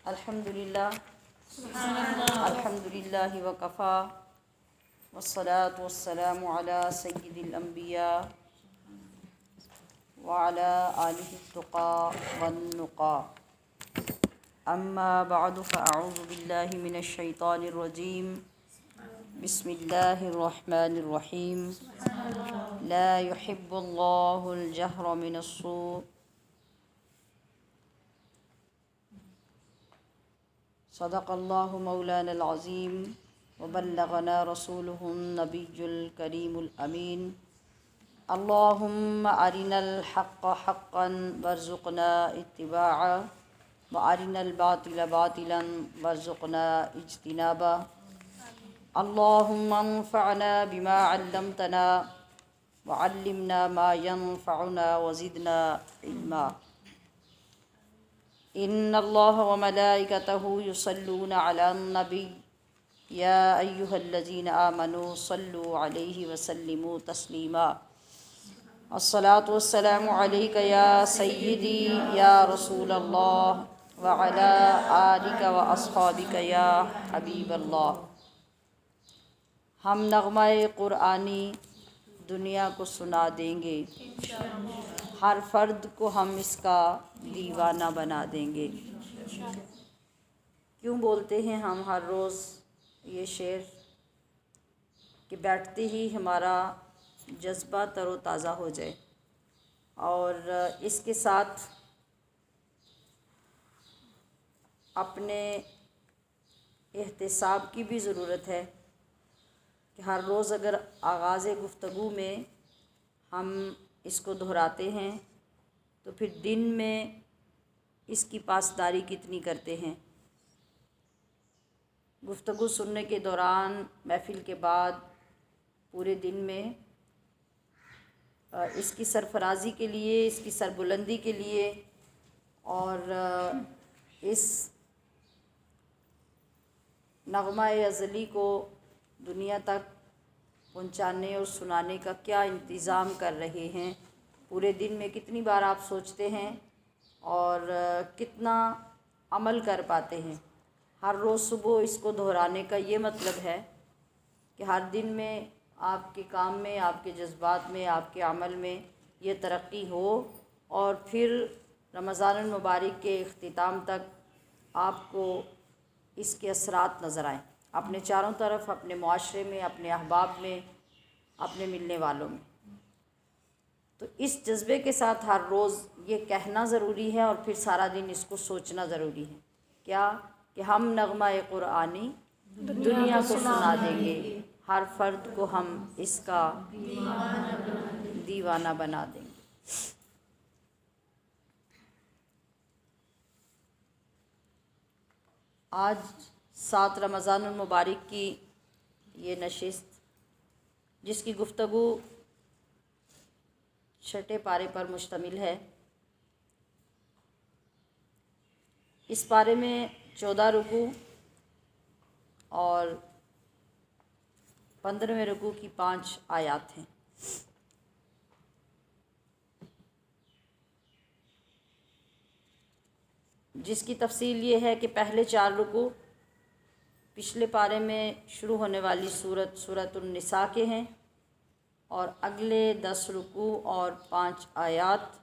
الحمدللہ وکفا والصلاة والسلام علی سید الانبیاء وعلی آلہ التقى والنقى اما بعد فاعوذ باللہ من الشیطان الرجیم بسم اللہ الرحمن الرحیم لا يحب اللہ الجہر من السوء صدق اللہ مولانا العظیم وبلغنا رسوله النبی الکریم الامین اللہم ارنا الحق حقا وارزقنا اتباعا وارنا الباطل باطلا وارزقنا اجتنابا اللہم انفعنا بما علمتنا وعلمنا ما ينفعنا وزدنا علما ان اللہ وملائکتہ یصلون علی النبی یا ایہا الذین آمنوا صلوا علیہ وسلموا تسلیما الصلاۃ والسلام علیک یا سیدی یا رسول اللہ وعلی آلک واصحابک یا حبیب اللہ۔ ہم نغمہ قرآنی دنیا کو سنا دیں گے، ہر فرد کو ہم اس کا دیوانہ بنا دیں گے۔ کیوں بولتے ہیں ہم ہر روز یہ شعر کہ بیٹھتے ہی ہمارا جذبہ تر و تازہ ہو جائے، اور اس کے ساتھ اپنے احتساب کی بھی ضرورت ہے کہ ہر روز اگر آغاز گفتگو میں ہم اس کو دہراتے ہیں تو پھر دن میں اس کی پاسداری کتنی کرتے ہیں۔ گفتگو سننے کے دوران، محفل کے بعد، پورے دن میں اس کی سرفرازی کے لیے، اس کی سربلندی کے لیے اور اس نغمہ ازلی کو دنیا تک پہنچانے اور سنانے کا کیا انتظام کر رہے ہیں۔ پورے دن میں کتنی بار آپ سوچتے ہیں اور کتنا عمل کر پاتے ہیں۔ ہر روز صبح اس کو دہرانے کا یہ مطلب ہے کہ ہر دن میں آپ کے کام میں، آپ کے جذبات میں، آپ کے عمل میں یہ ترقی ہو، اور پھر رمضان المبارک کے اختتام تک آپ کو اس کے اثرات نظر آئیں، اپنے چاروں طرف، اپنے معاشرے میں، اپنے احباب میں، اپنے ملنے والوں میں۔ تو اس جذبے کے ساتھ ہر روز یہ کہنا ضروری ہے اور پھر سارا دن اس کو سوچنا ضروری ہے، کیا کہ ہم نغمہ قرآنی دنیا کو سنا دیں گے، ہر فرد کو ہم اس کا دیوانہ بنا دیں گے۔ آج 7 رمضان المبارک کی یہ نشست، جس کی گفتگو چھٹے پارے پر مشتمل ہے، اس پارے میں 14 رکوع اور 15ویں رکوع کی 5 آیات ہیں۔ جس کی تفصیل یہ ہے کہ پہلے 4 رکوع پچھلے پارے میں شروع ہونے والی سورۃ النساء کے ہیں، اور اگلے 10 رکوع اور 5 آیات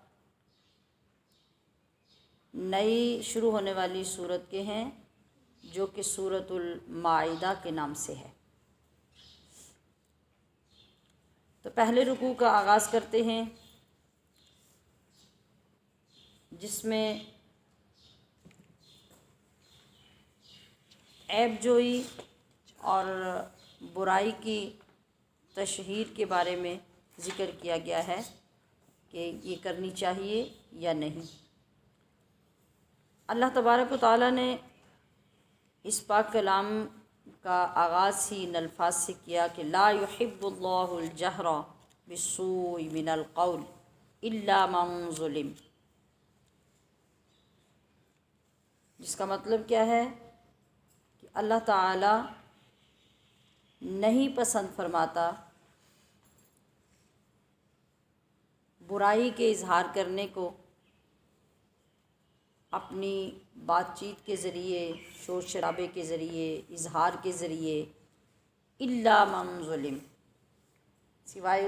نئی شروع ہونے والی سورت کے ہیں، جو کہ سورۃ المائدہ کے نام سے ہے۔ تو پہلے رکوع کا آغاز کرتے ہیں، جس میں عیب جوئی اور برائی کی تشہیر کے بارے میں ذکر کیا گیا ہے کہ یہ کرنی چاہیے یا نہیں۔ اللہ تبارک و تعالیٰ نے اس پاک کلام کا آغاز ہی ان الفاظ سے کیا کہ لا يحب اللہ الجہر بالسوء من القول الا من ظلم، جس کا مطلب کیا ہے کہ اللہ تعالیٰ نہیں پسند فرماتا برائی کے اظہار کرنے کو اپنی بات چیت کے ذریعے، شور شرابے کے ذریعے، اظہار کے ذریعے، الا من ظلم، سوائے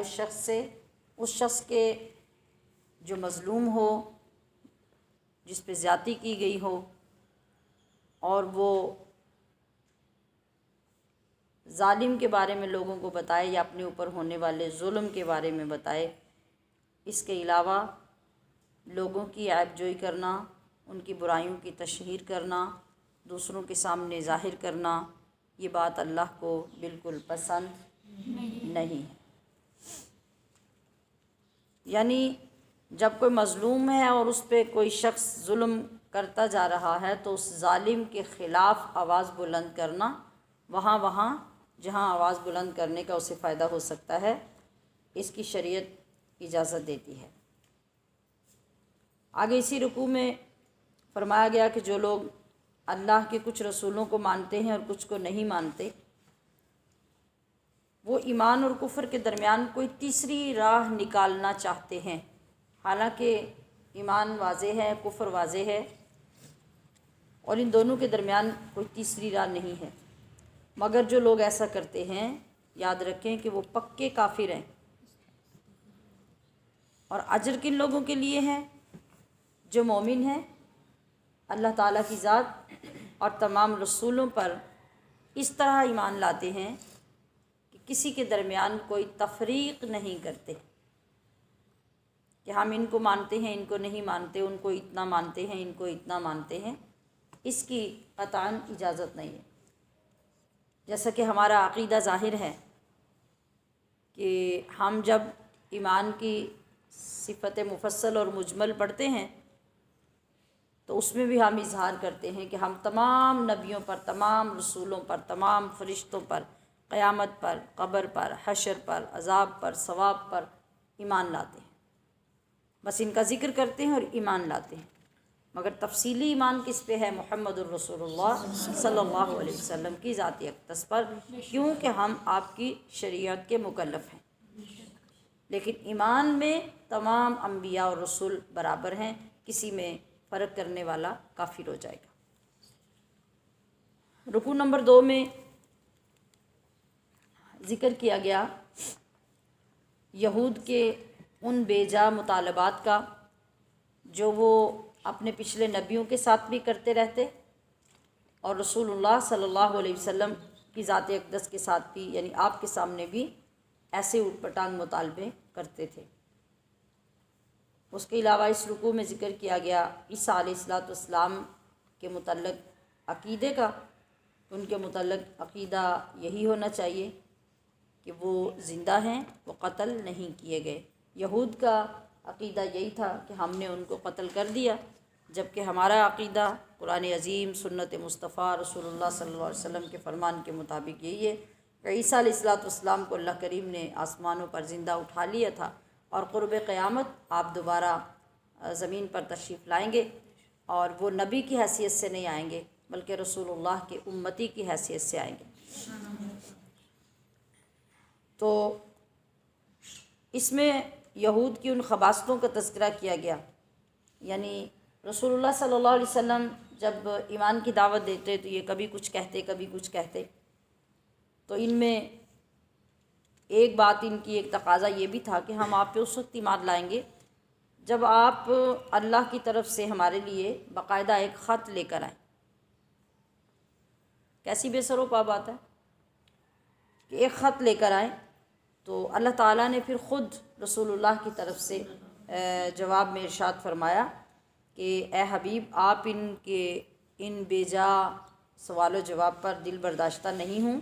اس شخص کے جو مظلوم ہو، جس پہ زیادتی کی گئی ہو، اور وہ ظالم کے بارے میں لوگوں کو بتائے یا اپنے اوپر ہونے والے ظلم کے بارے میں بتائے۔ اس کے علاوہ لوگوں کی عیب جوئی کرنا، ان کی برائیوں کی تشہیر کرنا، دوسروں کے سامنے ظاہر کرنا، یہ بات اللہ کو بالکل پسند نہیں ہے۔ یعنی جب کوئی مظلوم ہے اور اس پہ کوئی شخص ظلم کرتا جا رہا ہے تو اس ظالم کے خلاف آواز بلند کرنا، وہاں جہاں آواز بلند کرنے کا اسے فائدہ ہو سکتا ہے، اس کی شریعت اجازت دیتی ہے۔ آگے اسی رکوع میں فرمایا گیا کہ جو لوگ اللہ کے کچھ رسولوں کو مانتے ہیں اور کچھ کو نہیں مانتے، وہ ایمان اور کفر کے درمیان کوئی تیسری راہ نکالنا چاہتے ہیں، حالانکہ ایمان واضح ہے، کفر واضح ہے، اور ان دونوں کے درمیان کوئی تیسری راہ نہیں ہے۔ مگر جو لوگ ایسا کرتے ہیں، یاد رکھیں کہ وہ پکے کافر ہیں۔ اور اجر کن لوگوں کے لیے ہے؟ جو مومن ہیں، اللہ تعالیٰ کی ذات اور تمام رسولوں پر اس طرح ایمان لاتے ہیں کہ کسی کے درمیان کوئی تفریق نہیں کرتے کہ ہم ان کو مانتے ہیں، ان کو نہیں مانتے، ان کو اتنا مانتے ہیں، ان کو اتنا مانتے ہیں، اس کی قطعاً اجازت نہیں ہے۔ جیسا کہ ہمارا عقیدہ ظاہر ہے کہ ہم جب ایمان کی صفت مفصل اور مجمل پڑھتے ہیں تو اس میں بھی ہم اظہار کرتے ہیں کہ ہم تمام نبیوں پر، تمام رسولوں پر، تمام فرشتوں پر، قیامت پر، قبر پر، حشر پر، عذاب پر، ثواب پر ایمان لاتے ہیں۔ بس ان کا ذکر کرتے ہیں اور ایمان لاتے ہیں، مگر تفصیلی ایمان کس پہ ہے؟ محمد الرسول اللہ صلی اللہ علیہ وسلم کی ذاتی اقدس پر، کیونکہ ہم آپ کی شریعت کے مکلف ہیں۔ لیکن ایمان میں تمام انبیاء اور رسول برابر ہیں، کسی میں فرق کرنے والا کافر ہو جائے گا۔ رکوع نمبر 2 میں ذکر کیا گیا یہود کے ان بے جا مطالبات کا جو وہ اپنے پچھلے نبیوں کے ساتھ بھی کرتے رہتے اور رسول اللہ صلی اللہ علیہ وسلم کی ذات اقدس کے ساتھ بھی، یعنی آپ کے سامنے بھی ایسے اوٹ پٹانگ مطالبے کرتے تھے۔ اس کے علاوہ اس رکوع میں ذکر کیا گیا عیسیٰ علیہ السلام کے متعلق عقیدے کا، ان کے متعلق عقیدہ یہی ہونا چاہیے کہ وہ زندہ ہیں، وہ قتل نہیں کیے گئے۔ یہود کا عقیدہ یہی تھا کہ ہم نے ان کو قتل کر دیا، جبکہ ہمارا عقیدہ قرآن عظیم، سنت مصطفیٰ، رسول اللہ صلی اللہ علیہ وسلم کے فرمان کے مطابق یہی ہے کہ عیسیٰ علیہ السلام کو اللہ کریم نے آسمانوں پر زندہ اٹھا لیا تھا، اور قرب قیامت آپ دوبارہ زمین پر تشریف لائیں گے، اور وہ نبی کی حیثیت سے نہیں آئیں گے بلکہ رسول اللہ کے امتی کی حیثیت سے آئیں گے۔ تو اس میں یہود کی ان خباثتوں کا تذکرہ کیا گیا، یعنی رسول اللہ صلی اللہ علیہ وسلم جب ایمان کی دعوت دیتے تو یہ کبھی کچھ کہتے، کبھی کچھ کہتے۔ تو ان میں ایک بات، ان کی ایک تقاضا یہ بھی تھا کہ ہم آپ پہ اس وقت ایمان لائیں گے جب آپ اللہ کی طرف سے ہمارے لیے باقاعدہ ایک خط لے کر آئیں۔ کیسی بے سر و پا بات ہے کہ ایک خط لے کر آئیں، تو اللہ تعالیٰ نے پھر خود رسول اللہ کی طرف سے جواب میں ارشاد فرمایا کہ اے حبیب، آپ ان کے ان بے جا سوال و جواب پر دل برداشتہ نہیں ہوں۔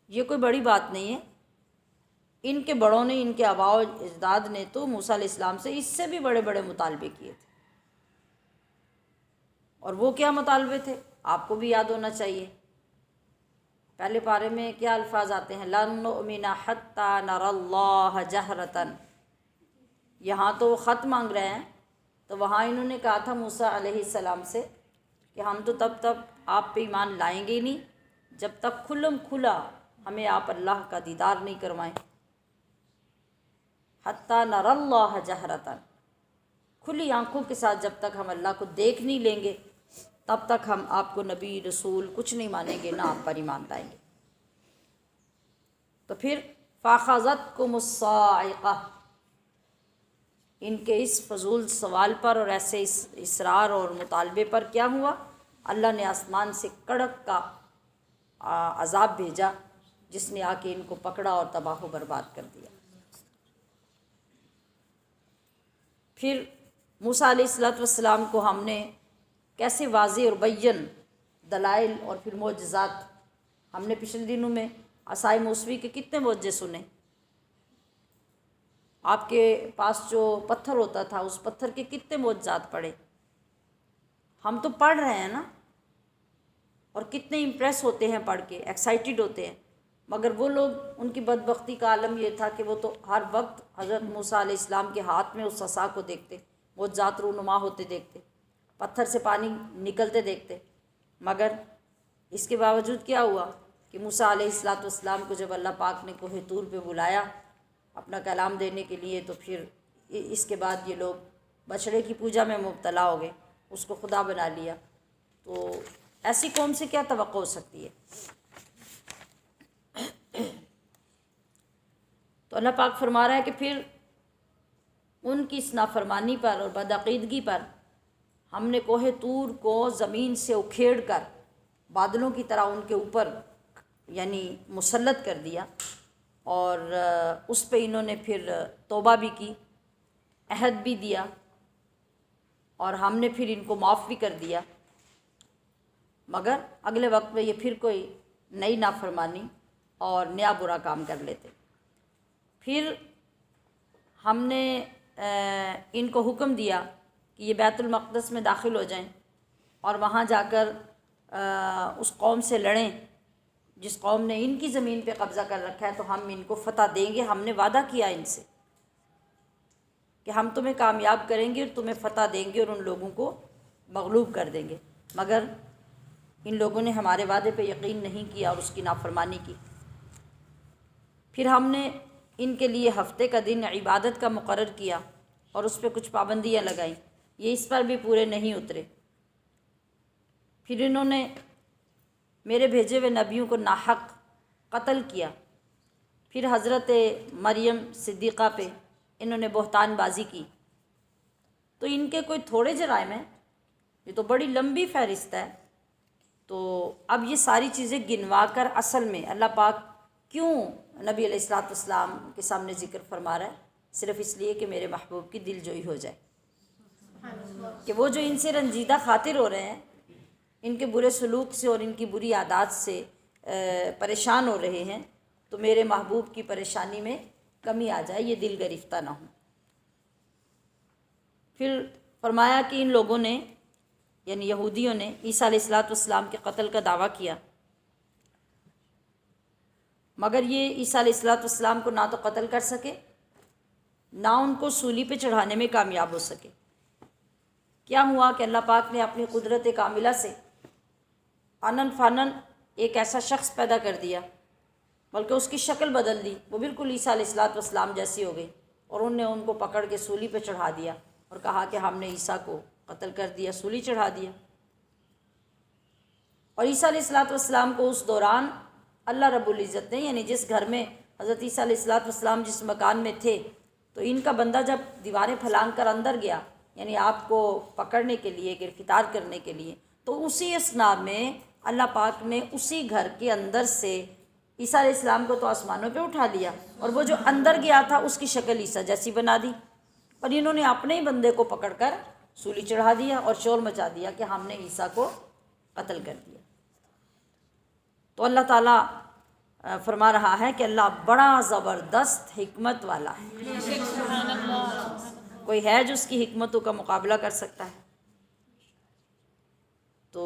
یہ کوئی بڑی بات نہیں ہے، ان کے بڑوں نے، ان کے آباء و اجداد نے تو موسیٰ علیہ السلام سے اس سے بھی بڑے بڑے مطالبے کیے تھے، اور وہ کیا مطالبے تھے آپ کو بھی یاد ہونا چاہیے۔ پہلے پارے میں کیا الفاظ آتے ہیں؟ لَن نُؤْمِنَ حَتَّى نَرَى اللَّهَ جَهْرَةً۔ یہاں تو وہ خط مانگ رہے ہیں، تو وہاں انہوں نے کہا تھا موسیٰ علیہ السلام سے کہ ہم تو تب آپ پہ ایمان لائیں گے نہیں جب تک کھلم کھلا ہمیں آپ اللہ کا دیدار نہیں کروائیں۔ حَتَّى نَرَى اللَّهَ جَهْرَةً، کھلی آنکھوں کے ساتھ جب تک ہم اللہ کو دیکھ نہیں لیں گے تب تک ہم آپ کو نبی رسول کچھ نہیں مانیں گے، نہ آپ پر ایمان لائیں گے۔ تو پھر فَأَخَذَتْكُمُ الصَّاعِقَةُ، ان کے اس فضول سوال پر اور ایسے اصرار اور مطالبے پر کیا ہوا؟ اللہ نے آسمان سے کڑک کا عذاب بھیجا جس نے آ کے ان کو پکڑا اور تباہ و برباد کر دیا۔ پھر موسیٰ علیہ السلام کو ہم نے کیسے واضح اور بین دلائل اور پھر معجزات، ہم نے پچھلے دنوں میں عصائے موسوی کے کتنے معجزے سنے۔ آپ کے پاس جو پتھر ہوتا تھا اس پتھر کے کتنے معجزات پڑھے۔ ہم تو پڑھ رہے ہیں نا، اور کتنے امپریس ہوتے ہیں پڑھ کے، ایکسائٹیڈ ہوتے ہیں، مگر وہ لوگ، ان کی بدبختی کا عالم یہ تھا کہ وہ تو ہر وقت حضرت موسیٰ علیہ السلام کے ہاتھ میں اس عصا کو دیکھتے، معجزات رونما ہوتے دیکھتے، پتھر سے پانی نکلتے دیکھتے، مگر اس کے باوجود کیا ہوا کہ موسیٰ علیہ السلام کو جب اللہ پاک نے کوہ طور پہ بلایا اپنا کلام دینے کے لیے، تو پھر اس کے بعد یہ لوگ بچڑے کی پوجا میں مبتلا ہو گئے، اس کو خدا بنا لیا۔ تو ایسی قوم سے کیا توقع ہو سکتی ہے؟ تو اللہ پاک فرما رہا ہے کہ پھر ان کی اس نافرمانی پر اور بدعقیدگی پر ہم نے کوہ طور کو زمین سے اکھیڑ کر بادلوں کی طرح ان کے اوپر یعنی مسلط کر دیا، اور اس پہ انہوں نے پھر توبہ بھی کی، عہد بھی دیا، اور ہم نے پھر ان کو معاف بھی کر دیا، مگر اگلے وقت میں یہ پھر کوئی نئی نافرمانی اور نیا برا کام کر لیتے۔ پھر ہم نے ان کو حکم دیا کہ یہ بیت المقدس میں داخل ہو جائیں اور وہاں جا کر اس قوم سے لڑیں جس قوم نے ان کی زمین پہ قبضہ کر رکھا ہے، تو ہم ان کو فتح دیں گے۔ ہم نے وعدہ کیا ان سے کہ ہم تمہیں کامیاب کریں گے اور تمہیں فتح دیں گے اور ان لوگوں کو مغلوب کر دیں گے، مگر ان لوگوں نے ہمارے وعدے پہ یقین نہیں کیا اور اس کی نافرمانی کی۔ پھر ہم نے ان کے لیے ہفتے کا دن عبادت کا مقرر کیا اور اس پہ کچھ پابندیاں لگائیں، یہ اس پر بھی پورے نہیں اترے۔ پھر انہوں نے میرے بھیجے ہوئے نبیوں کو ناحق قتل کیا۔ پھر حضرت مریم صدیقہ پہ انہوں نے بہتان بازی کی۔ تو ان کے کوئی تھوڑے جرائم ہیں، یہ تو بڑی لمبی فہرست ہے۔ تو اب یہ ساری چیزیں گنوا کر اصل میں اللہ پاک کیوں نبی علیہ السلام کے سامنے ذکر فرما رہا ہے؟ صرف اس لیے کہ میرے محبوب کی دل جوئی ہو جائے، کہ وہ جو ان سے رنجیدہ خاطر ہو رہے ہیں، ان کے برے سلوک سے اور ان کی بری عادات سے پریشان ہو رہے ہیں، تو میرے محبوب کی پریشانی میں کمی آ جائے، یہ دل گرفتہ نہ ہو۔ پھر فرمایا کہ ان لوگوں نے یعنی یہودیوں نے عیسیٰ علیہ السلام کے قتل کا دعویٰ کیا، مگر یہ عیسیٰ علیہ السلام کو نہ تو قتل کر سکے، نہ ان کو سولی پہ چڑھانے میں کامیاب ہو سکے۔ کیا ہوا کہ اللہ پاک نے اپنی قدرت کاملہ سے آنن فانن ایک ایسا شخص پیدا کر دیا، بلکہ اس کی شکل بدل دی، وہ بالکل عیسیٰ علیہ السلام جیسی ہو گئی، اور انہوں نے ان کو پکڑ کے سولی پہ چڑھا دیا اور کہا کہ ہم نے عیسیٰ کو قتل کر دیا، سولی چڑھا دیا۔ اور عیسیٰ علیہ السلام کو اس دوران اللہ رب العزت نے یعنی جس گھر میں حضرت عیسیٰ علیہ السلام جس مکان میں تھے، تو ان کا بندہ جب دیواریں پھلانگ کر اندر گیا یعنی آپ کو پکڑنے کے لیے، گرفتار کرنے کے لیے، تو اسی اثناء میں اللہ پاک نے اسی گھر کے اندر سے عیسیٰ علیہ السلام کو تو آسمانوں پہ اٹھا لیا، اور وہ جو اندر گیا تھا اس کی شکل عیسیٰ جیسی بنا دی، اور انہوں نے اپنے ہی بندے کو پکڑ کر سولی چڑھا دیا اور شور مچا دیا کہ ہم نے عیسیٰ کو قتل کر دیا۔ تو اللہ تعالیٰ فرما رہا ہے کہ اللہ بڑا زبردست حکمت والا ہے، کوئی ہے جو اس کی حکمتوں کا مقابلہ کر سکتا ہے؟ تو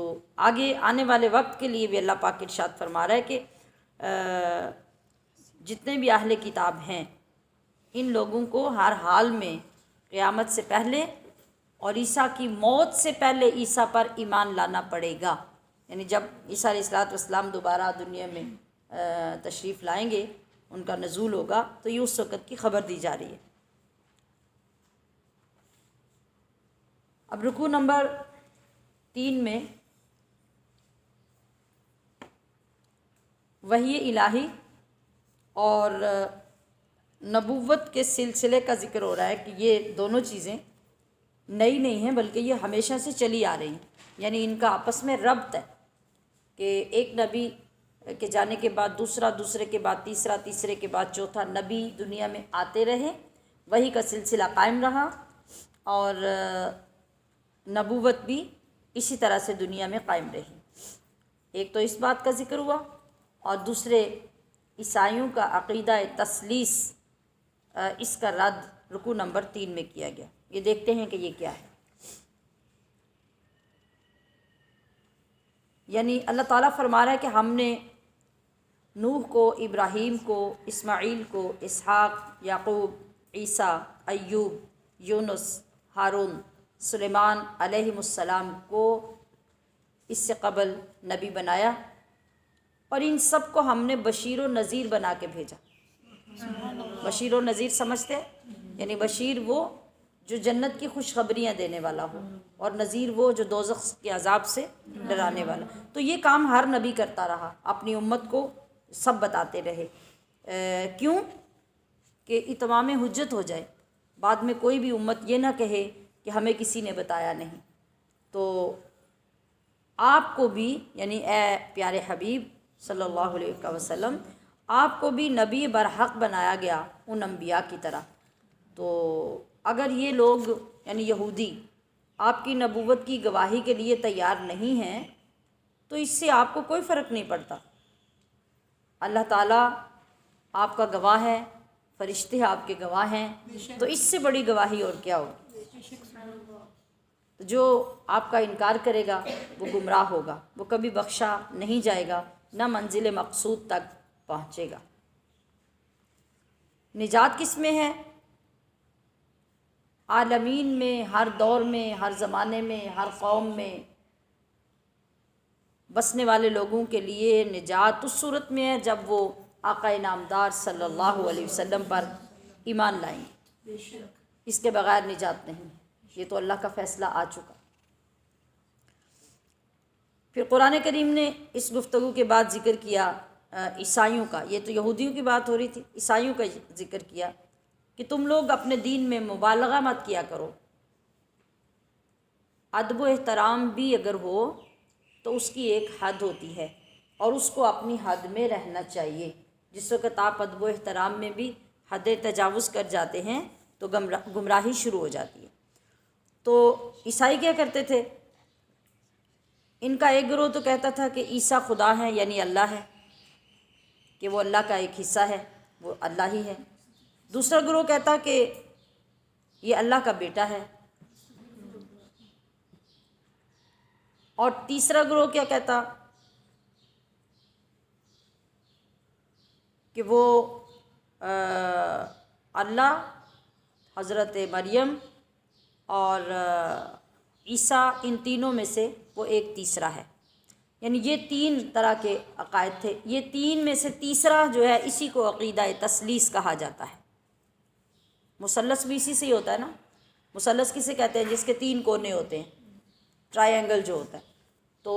آگے آنے والے وقت کے لیے بھی اللہ پاک ارشاد فرما رہا ہے کہ جتنے بھی اہل کتاب ہیں ان لوگوں کو ہر حال میں قیامت سے پہلے اور عیسیٰ کی موت سے پہلے عیسیٰ پر ایمان لانا پڑے گا، یعنی جب عیسیٰ علیہ السلام دوبارہ دنیا میں تشریف لائیں گے، ان کا نزول ہوگا، تو یہ اس وقت کی خبر دی جا رہی ہے۔ اب رکوع نمبر 3 میں وحی الہی اور نبوت کے سلسلے کا ذکر ہو رہا ہے کہ یہ دونوں چیزیں نئی نہیں ہیں بلکہ یہ ہمیشہ سے چلی آ رہی ہیں، یعنی ان کا آپس میں ربط ہے کہ ایک نبی کے جانے کے بعد دوسرا، دوسرے کے بعد تیسرا، تیسرے کے بعد چوتھا نبی دنیا میں آتے رہے، وحی کا سلسلہ قائم رہا اور نبوت بھی اسی طرح سے دنیا میں قائم رہی۔ ایک تو اس بات کا ذکر ہوا، اور دوسرے عیسائیوں کا عقیدہ تثلیث، اس کا رد رکوع نمبر 3 میں کیا گیا۔ یہ دیکھتے ہیں کہ یہ کیا ہے۔ یعنی اللہ تعالیٰ فرما رہا ہے کہ ہم نے نوح کو، ابراہیم کو، اسماعیل کو، اسحاق، یعقوب، عیسیٰ، ایوب، یونس، ہارون، سلیمان علیہ السلام کو اس سے قبل نبی بنایا، اور ان سب کو ہم نے بشیر و نذیر بنا کے بھیجا۔ بشیر و نذیر سمجھتے ہیں؟ یعنی بشیر وہ جو جنت کی خوشخبریاں دینے والا ہو، اور نذیر وہ جو دوزخ کے عذاب سے ڈرانے والا۔ تو یہ کام ہر نبی کرتا رہا، اپنی امت کو سب بتاتے رہے۔ کیوں؟ کہ اتمام حجت ہو جائے، بعد میں کوئی بھی امت یہ نہ کہے کہ ہمیں کسی نے بتایا نہیں۔ تو آپ کو بھی، یعنی اے پیارے حبیب صلی اللہ علیہ وسلم، آپ کو بھی نبی برحق بنایا گیا ان انبیاء کی طرح۔ تو اگر یہ لوگ یعنی یہودی آپ کی نبوت کی گواہی کے لیے تیار نہیں ہیں تو اس سے آپ کو کوئی فرق نہیں پڑتا۔ اللہ تعالیٰ آپ کا گواہ ہے، فرشتے آپ کے گواہ ہیں، تو اس سے بڑی گواہی اور کیا ہوگی؟ جو آپ کا انکار کرے گا وہ گمراہ ہوگا، وہ کبھی بخشا نہیں جائے گا، نہ منزل مقصود تک پہنچے گا۔ نجات کس میں ہے؟ عالمین میں، ہر دور میں، ہر زمانے میں، ہر قوم میں بسنے والے لوگوں کے لیے نجات اس صورت میں ہے جب وہ آقا نامدار صلی اللہ علیہ وسلم پر ایمان لائیں گے۔ اس کے بغیر نجات نہیں، یہ تو اللہ کا فیصلہ آ چکا۔ پھر قرآن کریم نے اس گفتگو کے بعد ذکر کیا عیسائیوں کا، یہ تو یہودیوں کی بات ہو رہی تھی، عیسائیوں کا ذکر کیا کہ تم لوگ اپنے دین میں مبالغہ مت کیا کرو، ادب و احترام بھی اگر ہو تو اس کی ایک حد ہوتی ہے اور اس کو اپنی حد میں رہنا چاہیے۔ جس وقت آپ ادب و احترام میں بھی حد تجاوز کر جاتے ہیں تو گمراہی شروع ہو جاتی ہے۔ تو عیسائی کیا کرتے تھے؟ ان کا ایک گروہ تو کہتا تھا کہ عیسیٰ خدا ہے، یعنی اللہ ہے، کہ وہ اللہ کا ایک حصہ ہے، وہ اللہ ہی ہے۔ دوسرا گروہ کہتا کہ یہ اللہ کا بیٹا ہے، اور تیسرا گروہ کیا کہتا کہ وہ اللہ، حضرت مریم اور عیسیٰ، ان تینوں میں سے وہ ایک تیسرا ہے۔ یعنی یہ 3 طرح کے عقائد تھے۔ یہ 3 میں سے تیسرا جو ہے اسی کو عقیدہ تثلیث کہا جاتا ہے۔ مثلث بھی اسی سے ہی ہوتا ہے نا۔ مثلث کسے کہتے ہیں؟ جس کے 3 کونے ہوتے ہیں، ٹرائی اینگل جو ہوتا ہے۔ تو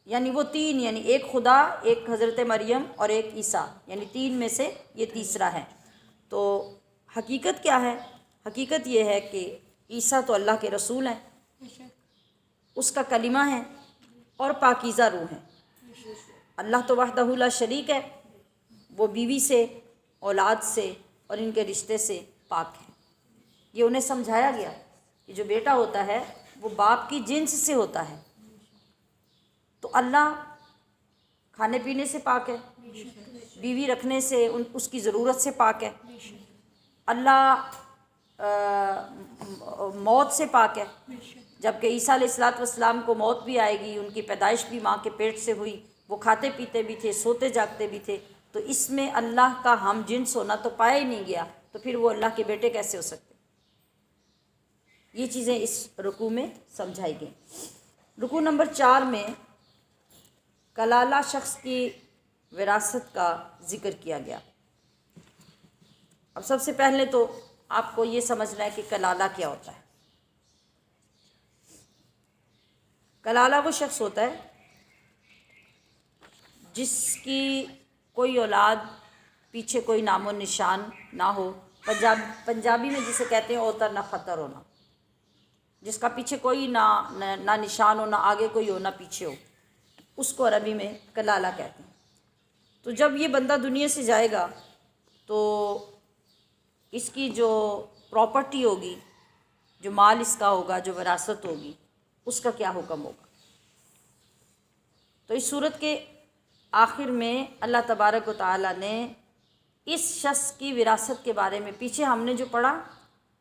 یعنی وہ 3، یعنی ایک خدا، ایک حضرت مریم اور ایک عیسیٰ، یعنی 3 میں سے یہ تیسرا ہے۔ تو حقیقت کیا ہے؟ حقیقت یہ ہے کہ عیسیٰ تو اللہ کے رسول ہیں، اس کا کلمہ ہے اور پاکیزہ روح ہے۔ اللہ تو وحدہ لا شریک ہے، وہ بیوی سے، اولاد سے اور ان کے رشتے سے پاک ہے۔ یہ انہیں سمجھایا گیا کہ جو بیٹا ہوتا ہے وہ باپ کی جنس سے ہوتا ہے، تو اللہ کھانے پینے سے پاک ہے، بیوی رکھنے سے، اس کی ضرورت سے پاک ہے، اللہ موت سے پاک ہے۔ جبکہ عیسیٰ علیہ السلام کو موت بھی آئے گی، ان کی پیدائش بھی ماں کے پیٹ سے ہوئی، وہ کھاتے پیتے بھی تھے، سوتے جاگتے بھی تھے، تو اس میں اللہ کا ہم جنس ہونا تو پایا ہی نہیں گیا، تو پھر وہ اللہ کے بیٹے کیسے ہو سکتے؟ یہ چیزیں اس رکوع میں سمجھائی گئیں۔ رکوع نمبر 4 میں کلالہ شخص کی وراثت کا ذکر کیا گیا۔ اب سب سے پہلے تو آپ کو یہ سمجھنا ہے کہ کلالہ کیا ہوتا ہے۔ کلالہ وہ شخص ہوتا ہے جس کی کوئی اولاد پیچھے کوئی نام و نشان نہ ہو. پنجابی میں جسے کہتے ہیں اوتر نہ خطر ہونا، جس کا پیچھے کوئی نہ نشان ہو، نہ آگے کوئی ہو نہ پیچھے ہو، اس کو عربی میں کلالہ کہتے ہیں. تو جب یہ بندہ دنیا سے جائے گا تو اس کی جو پراپرٹی ہوگی، جو مال اس کا ہوگا، جو وراثت ہوگی، اس کا کیا حکم ہوگا. تو اس صورت کے آخر میں اللہ تبارک و تعالیٰ نے اس شخص کی وراثت کے بارے میں، پیچھے ہم نے جو پڑھا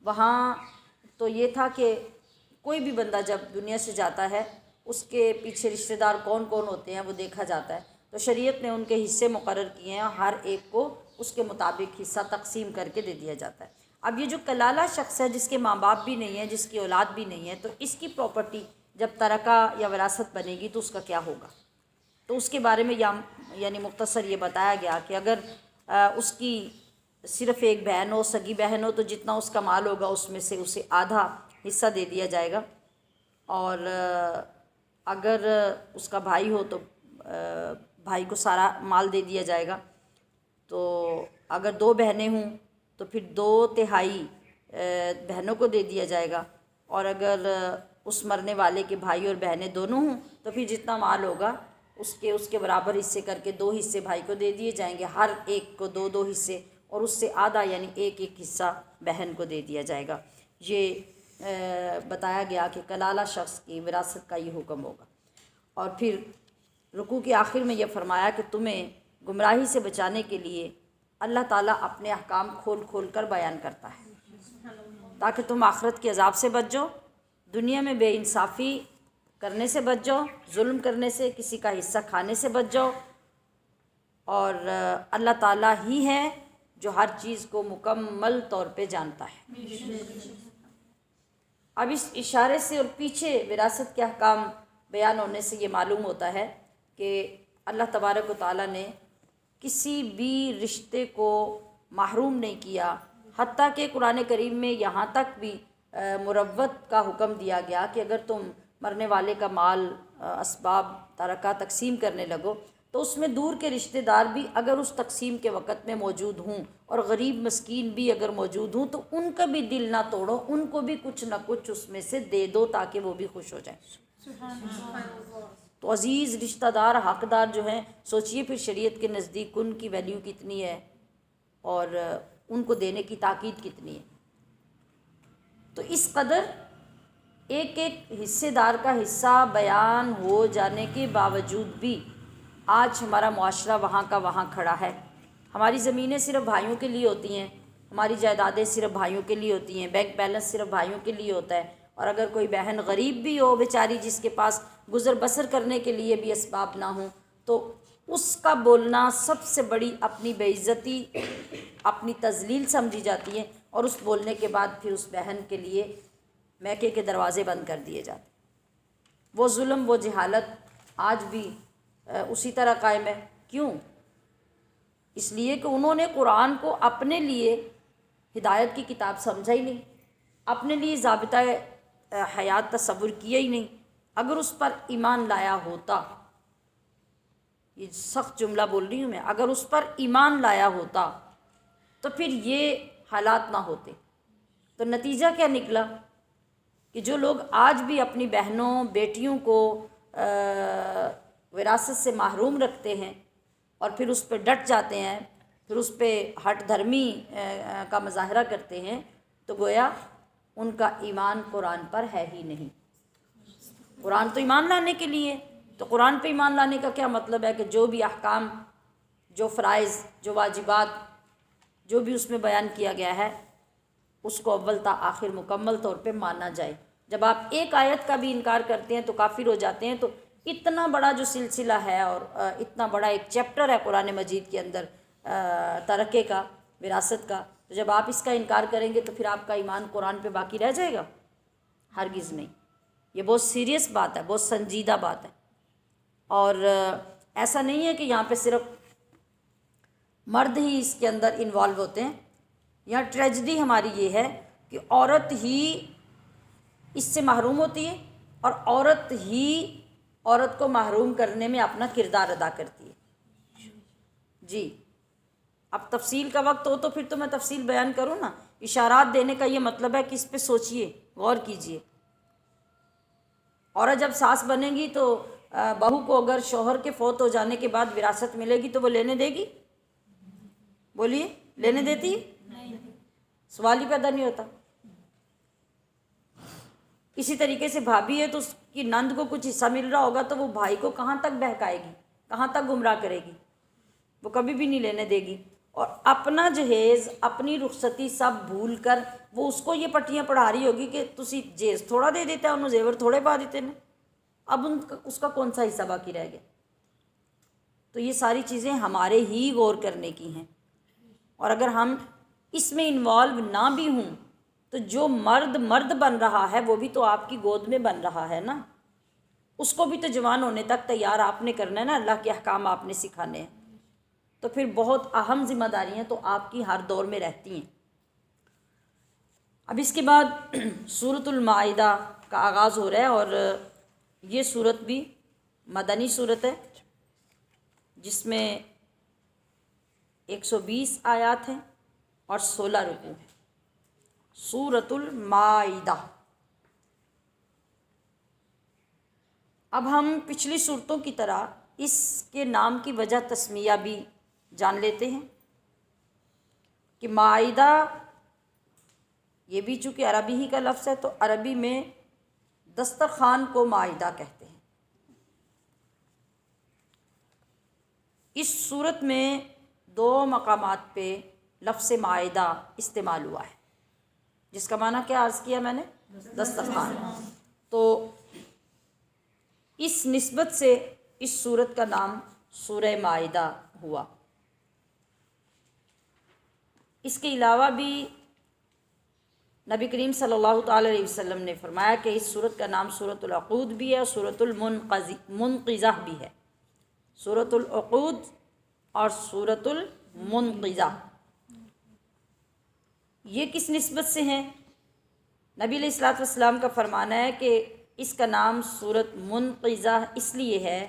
وہاں تو یہ تھا کہ کوئی بھی بندہ جب دنیا سے جاتا ہے اس کے پیچھے رشتہ دار کون کون ہوتے ہیں وہ دیکھا جاتا ہے. تو شریعت نے ان کے حصے مقرر کیے ہیں، ہر ایک کو اس کے مطابق حصہ تقسیم کر کے دے دیا جاتا ہے. اب یہ جو کلالہ شخص ہے جس کے ماں باپ بھی نہیں ہیں، جس کی اولاد بھی نہیں ہے، تو اس کی پراپرٹی جب ترکہ یا وراثت بنے گی تو اس کا کیا ہوگا. تو اس کے بارے میں یعنی مختصر یہ بتایا گیا کہ اگر اس کی صرف ایک بہن ہو، سگی بہن ہو، تو جتنا اس کا مال ہوگا اس میں سے اسے آدھا حصہ دے دیا جائے گا. اور اگر اس کا بھائی ہو تو بھائی کو سارا مال دے دیا جائے گا. تو اگر 2 بہنیں ہوں تو پھر 2/3 بہنوں کو دے دیا جائے گا. اور اگر اس مرنے والے کے بھائی اور بہنیں دونوں ہوں تو پھر جتنا مال ہوگا اس کے برابر حصے کر کے 2 حصے بھائی کو دے دیے جائیں گے، ہر ایک کو 2 حصے، اور اس سے آدھا یعنی ایک حصہ بہن کو دے دیا جائے گا. یہ بتایا گیا کہ کلالہ شخص کی وراثت کا یہ حکم ہوگا. اور پھر رکوع کے آخر میں یہ فرمایا کہ تمہیں گمراہی سے بچانے کے لیے اللہ تعالیٰ اپنے احکام کھول کھول کر بیان کرتا ہے تاکہ تم آخرت کے عذاب سے بچ جاؤ، دنیا میں بے انصافی کرنے سے بچ جاؤ، ظلم کرنے سے، کسی کا حصہ کھانے سے بچ جاؤ. اور اللہ تعالیٰ ہی ہے جو ہر چیز کو مکمل طور پہ جانتا ہے. اب اس اشارے سے اور پیچھے وراثت کے احکام بیان ہونے سے یہ معلوم ہوتا ہے کہ اللہ تبارک و تعالیٰ نے کسی بھی رشتے کو محروم نہیں کیا، حتیٰ کہ قرآن کریم میں یہاں تک بھی مروت کا حکم دیا گیا کہ اگر تم مرنے والے کا مال، اسباب ترکہ تقسیم کرنے لگو تو اس میں دور کے رشتہ دار بھی اگر اس تقسیم کے وقت میں موجود ہوں اور غریب مسکین بھی اگر موجود ہوں تو ان کا بھی دل نہ توڑو، ان کو بھی کچھ نہ کچھ اس میں سے دے دو تاکہ وہ بھی خوش ہو جائیں. تو عزیز رشتہ دار، حقدار جو ہیں، سوچئے پھر شریعت کے نزدیک ان کی ویلیو کتنی ہے اور ان کو دینے کی تاکید کتنی ہے. تو اس قدر ایک حصے دار کا حصہ بیان ہو جانے کے باوجود بھی آج ہمارا معاشرہ وہاں کا وہاں کھڑا ہے. ہماری زمینیں صرف بھائیوں کے لیے ہوتی ہیں، ہماری جائیدادیں صرف بھائیوں کے لیے ہوتی ہیں، بینک بیلنس صرف بھائیوں کے لیے ہوتا ہے. اور اگر کوئی بہن غریب بھی ہو بیچاری، جس کے پاس گزر بسر کرنے کے لیے بھی اسباب نہ ہوں، تو اس کا بولنا سب سے بڑی اپنی بے عزتی، اپنی تذلیل سمجھی جاتی ہے. اور اس بولنے کے بعد پھر اس بہن کے لیے میکے کے دروازے بند کر دیے جاتے. وہ ظلم، وہ جہالت آج بھی اسی طرح قائم ہے. کیوں؟ اس لیے کہ انہوں نے قرآن کو اپنے لیے ہدایت کی کتاب سمجھا ہی نہیں، اپنے لیے ضابطہ حیات تصور کیا ہی نہیں. اگر اس پر ایمان لایا ہوتا، یہ سخت جملہ بول رہی ہوں میں، اگر اس پر ایمان لایا ہوتا تو پھر یہ حالات نہ ہوتے. تو نتیجہ کیا نکلا کہ جو لوگ آج بھی اپنی بہنوں، بیٹیوں کو وراثت سے محروم رکھتے ہیں اور پھر اس پہ ڈٹ جاتے ہیں، پھر اس پہ ہٹ دھرمی کا مظاہرہ کرتے ہیں، تو گویا ان کا ایمان قرآن پر ہے ہی نہیں. قرآن تو ایمان لانے کے لیے، تو قرآن پہ ایمان لانے کا کیا مطلب ہے کہ جو بھی احکام، جو فرائض، جو واجبات، جو بھی اس میں بیان کیا گیا ہے اس کو اول تا آخر مکمل طور پہ مانا جائے. جب آپ ایک آیت کا بھی انکار کرتے ہیں تو کافر ہو جاتے ہیں. تو اتنا بڑا جو سلسلہ ہے اور اتنا بڑا ایک چیپٹر ہے قرآن مجید کے اندر ترکے کا، وراثت کا، تو جب آپ اس کا انکار کریں گے تو پھر آپ کا ایمان قرآن پہ باقی رہ جائے گا؟ ہرگز نہیں. یہ بہت سیریس بات ہے، بہت سنجیدہ بات ہے. اور ایسا نہیں ہے کہ یہاں پہ صرف مرد ہی اس کے اندر انوالو ہوتے ہیں. یہاں ٹریجڈی ہماری یہ ہے کہ عورت ہی اس سے محروم ہوتی ہے اور عورت ہی عورت کو محروم کرنے میں اپنا کردار ادا کرتی ہے۔ جی اب تفصیل کا وقت ہو تو پھر تو میں تفصیل بیان کروں نا، اشارات دینے کا یہ مطلب ہے کہ اس پہ سوچئے، غور کیجئے۔ عورت جب ساس بنے گی تو بہو کو اگر شوہر کے فوت ہو جانے کے بعد وراثت ملے گی تو وہ لینے دے گی؟ بولیے، لینے دیتی؟ سوال ہی پیدا نہیں ہوتا۔ اسی طریقے سے بھابھی ہے تو اس کی نند کو کچھ حصہ مل رہا ہوگا تو وہ بھائی کو کہاں تک بہکائے گی، کہاں تک گمراہ کرے گی؟ وہ کبھی بھی نہیں لینے دے گی۔ اور اپنا جہیز، اپنی رخصتی سب بھول کر وہ اس کو یہ پٹیاں پڑھا رہی ہوگی کہ تسی جہیز تھوڑا دے دیتا ہے، انہوں زیور تھوڑے پا دیتے ہیں، اب اس کا کون سا حصہ باقی رہ گیا؟ تو یہ ساری چیزیں ہمارے ہی غور کرنے کی ہیں، اور اگر ہم اس میں انوالو نہ بھی ہوں تو جو مرد بن رہا ہے وہ بھی تو آپ کی گود میں بن رہا ہے نا، اس کو بھی تو جوان ہونے تک تیار آپ نے کرنا ہے نا، اللہ کے احکام آپ نے سکھانے ہیں۔ تو پھر بہت اہم ذمہ داریاں تو آپ کی ہر دور میں رہتی ہیں۔ اب اس کے بعد سورۃ المائدہ کا آغاز ہو رہا ہے، اور یہ سورت بھی مدنی سورت ہے جس میں 120 آیات ہیں اور 16 رکوع ہیں۔ سورۃ المائدہ۔ اب ہم پچھلی صورتوں کی طرح اس کے نام کی وجہ تسمیہ بھی جان لیتے ہیں کہ مائدہ یہ بھی چونکہ عربی ہی کا لفظ ہے تو عربی میں دسترخوان کو مائدہ کہتے ہیں۔ اس صورت میں 2 مقامات پہ لفظ مائدہ استعمال ہوا ہے، جس کا معنی کیا عرض کیا میں نے؟ دسترخوان۔ تو اس نسبت سے اس صورت کا نام سورہ مائدہ ہوا۔ اس کے علاوہ بھی نبی کریم صلی اللہ تعالی علیہ وسلم نے فرمایا کہ اس صورت کا نام سورۃ العقود بھی ہے اور سورۃ المنقذہ بھی ہے۔ سورۃ العقود اور سورۃ المنقذہ یہ کس نسبت سے ہیں؟ نبی علیہ الصلوۃ والسلام کا فرمانا ہے کہ اس کا نام سورۃ منقذہ اس لیے ہے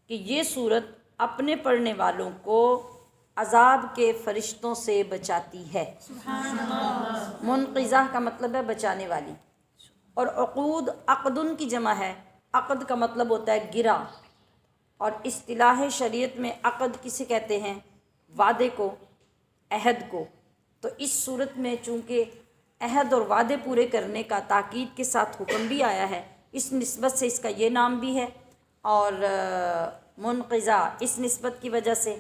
کہ یہ سورت اپنے پڑھنے والوں کو عذاب کے فرشتوں سے بچاتی ہے۔ منقذہ کا مطلب ہے بچانے والی، اور عقود عقدن کی جمع ہے۔ عقد کا مطلب ہوتا ہے گرا، اور اصطلاح شریعت میں عقد کسے کہتے ہیں؟ وعدے کو، عہد کو۔ تو اس صورت میں چونکہ عہد اور وعدے پورے کرنے کا تاکید کے ساتھ حکم بھی آیا ہے، اس نسبت سے اس کا یہ نام بھی ہے، اور منقذہ اس نسبت کی وجہ سے،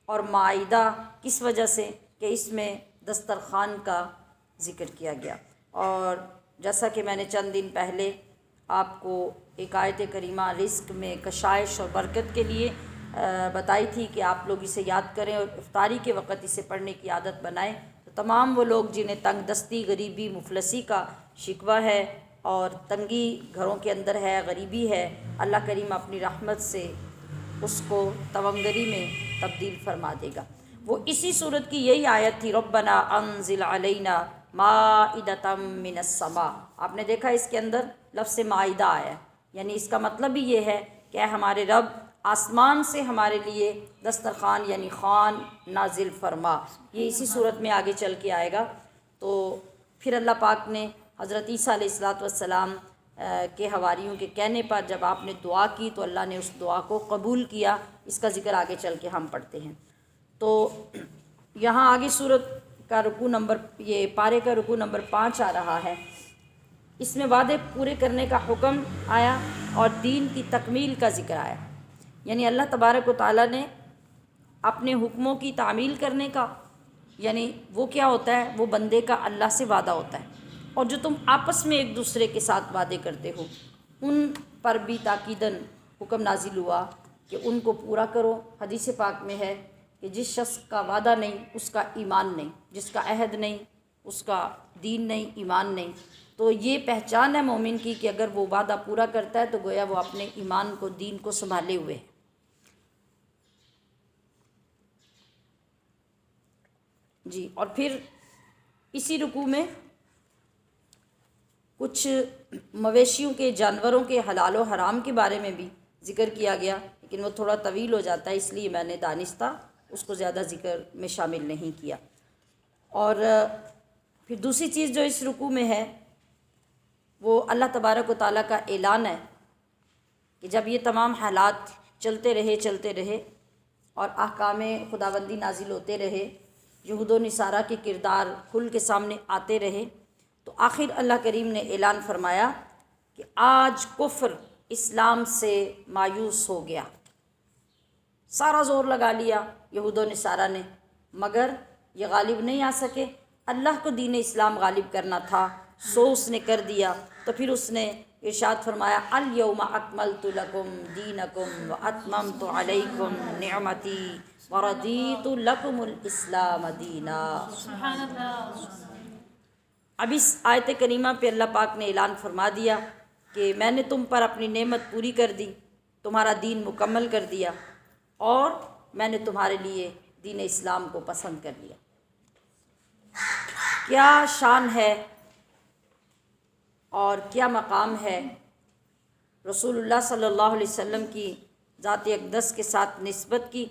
اور مائدہ کس وجہ سے کہ اس میں دسترخوان کا ذکر کیا گیا۔ اور جیسا کہ میں نے چند دن پہلے آپ کو ایک آیت کریمہ رزق میں کشائش اور برکت کے لیے بتائی تھی کہ آپ لوگ اسے یاد کریں اور افطاری کے وقت اسے پڑھنے کی عادت بنائیں، تو تمام وہ لوگ جنہیں تنگ دستی، غریبی، مفلسی کا شکوہ ہے اور تنگی گھروں کے اندر ہے، غریبی ہے، اللہ کریم اپنی رحمت سے اس کو توانگری میں تبدیل فرما دے گا۔ وہ اسی صورت کی یہی آیت تھی، ربنا انزل علینا مائدۃ من السماء۔ آپ نے دیکھا اس کے اندر لفظ مائدہ آیا ہے، یعنی اس کا مطلب بھی یہ ہے کہ اے ہمارے رب آسمان سے ہمارے لیے دسترخوان یعنی خوان نازل فرما۔ یہ اسی صورت میں آگے چل کے آئے گا۔ تو پھر اللہ پاک نے حضرت عیسیٰ علیہ الصلوۃ والسلام کے حواریوں کے کہنے پر جب آپ نے دعا کی تو اللہ نے اس دعا کو قبول کیا۔ اس کا ذکر آگے چل کے ہم پڑھتے ہیں۔ تو یہاں آگے صورت کا رکوع نمبر، یہ پارے کا رکوع نمبر 5 آ رہا ہے۔ اس میں وعدے پورے کرنے کا حکم آیا اور دین کی تکمیل کا ذکر آیا، یعنی اللہ تبارک و تعالیٰ نے اپنے حکموں کی تعمیل کرنے کا، یعنی وہ کیا ہوتا ہے؟ وہ بندے کا اللہ سے وعدہ ہوتا ہے، اور جو تم آپس میں ایک دوسرے کے ساتھ وعدے کرتے ہو ان پر بھی تاکیداً حکم نازل ہوا کہ ان کو پورا کرو۔ حدیث پاک میں ہے کہ جس شخص کا وعدہ نہیں اس کا ایمان نہیں، جس کا عہد نہیں اس کا دین نہیں، ایمان نہیں۔ تو یہ پہچان ہے مومن کی کہ اگر وہ وعدہ پورا کرتا ہے تو گویا وہ اپنے ایمان کو، دین کو سنبھالے ہوئے ہے۔ جی، اور پھر اسی رکوع میں کچھ مویشیوں کے جانوروں کے حلال و حرام کے بارے میں بھی ذکر کیا گیا، لیکن وہ تھوڑا طویل ہو جاتا ہے، اس لیے میں نے دانستہ اس کو زیادہ ذکر میں شامل نہیں کیا۔ اور پھر دوسری چیز جو اس رکوع میں ہے وہ اللہ تبارک و تعالیٰ کا اعلان ہے کہ جب یہ تمام حالات چلتے رہے اور احکام خداوندی نازل ہوتے رہے، یہود و نصارہ کے کردار کھل کے سامنے آتے رہے، تو آخر اللہ کریم نے اعلان فرمایا کہ آج کفر اسلام سے مایوس ہو گیا۔ سارا زور لگا لیا یہود و نصارہ نے، مگر یہ غالب نہیں آ سکے۔ اللہ کو دین اسلام غالب کرنا تھا، سو اس نے کر دیا۔ تو پھر اس نے ارشاد فرمایا الیوم اکملت لکم دینکم واتممت علیکم نعمتی ورضیت لکم الاسلام دینا۔ اب اس آیت کریمہ پہ اللہ پاک نے اعلان فرما دیا کہ میں نے تم پر اپنی نعمت پوری کر دی، تمہارا دین مکمل کر دیا، اور میں نے تمہارے لیے دین اسلام کو پسند کر لیا۔ کیا شان ہے اور کیا مقام ہے رسول اللہ صلی اللہ علیہ وسلم کی ذات اقدس کے ساتھ نسبت کی،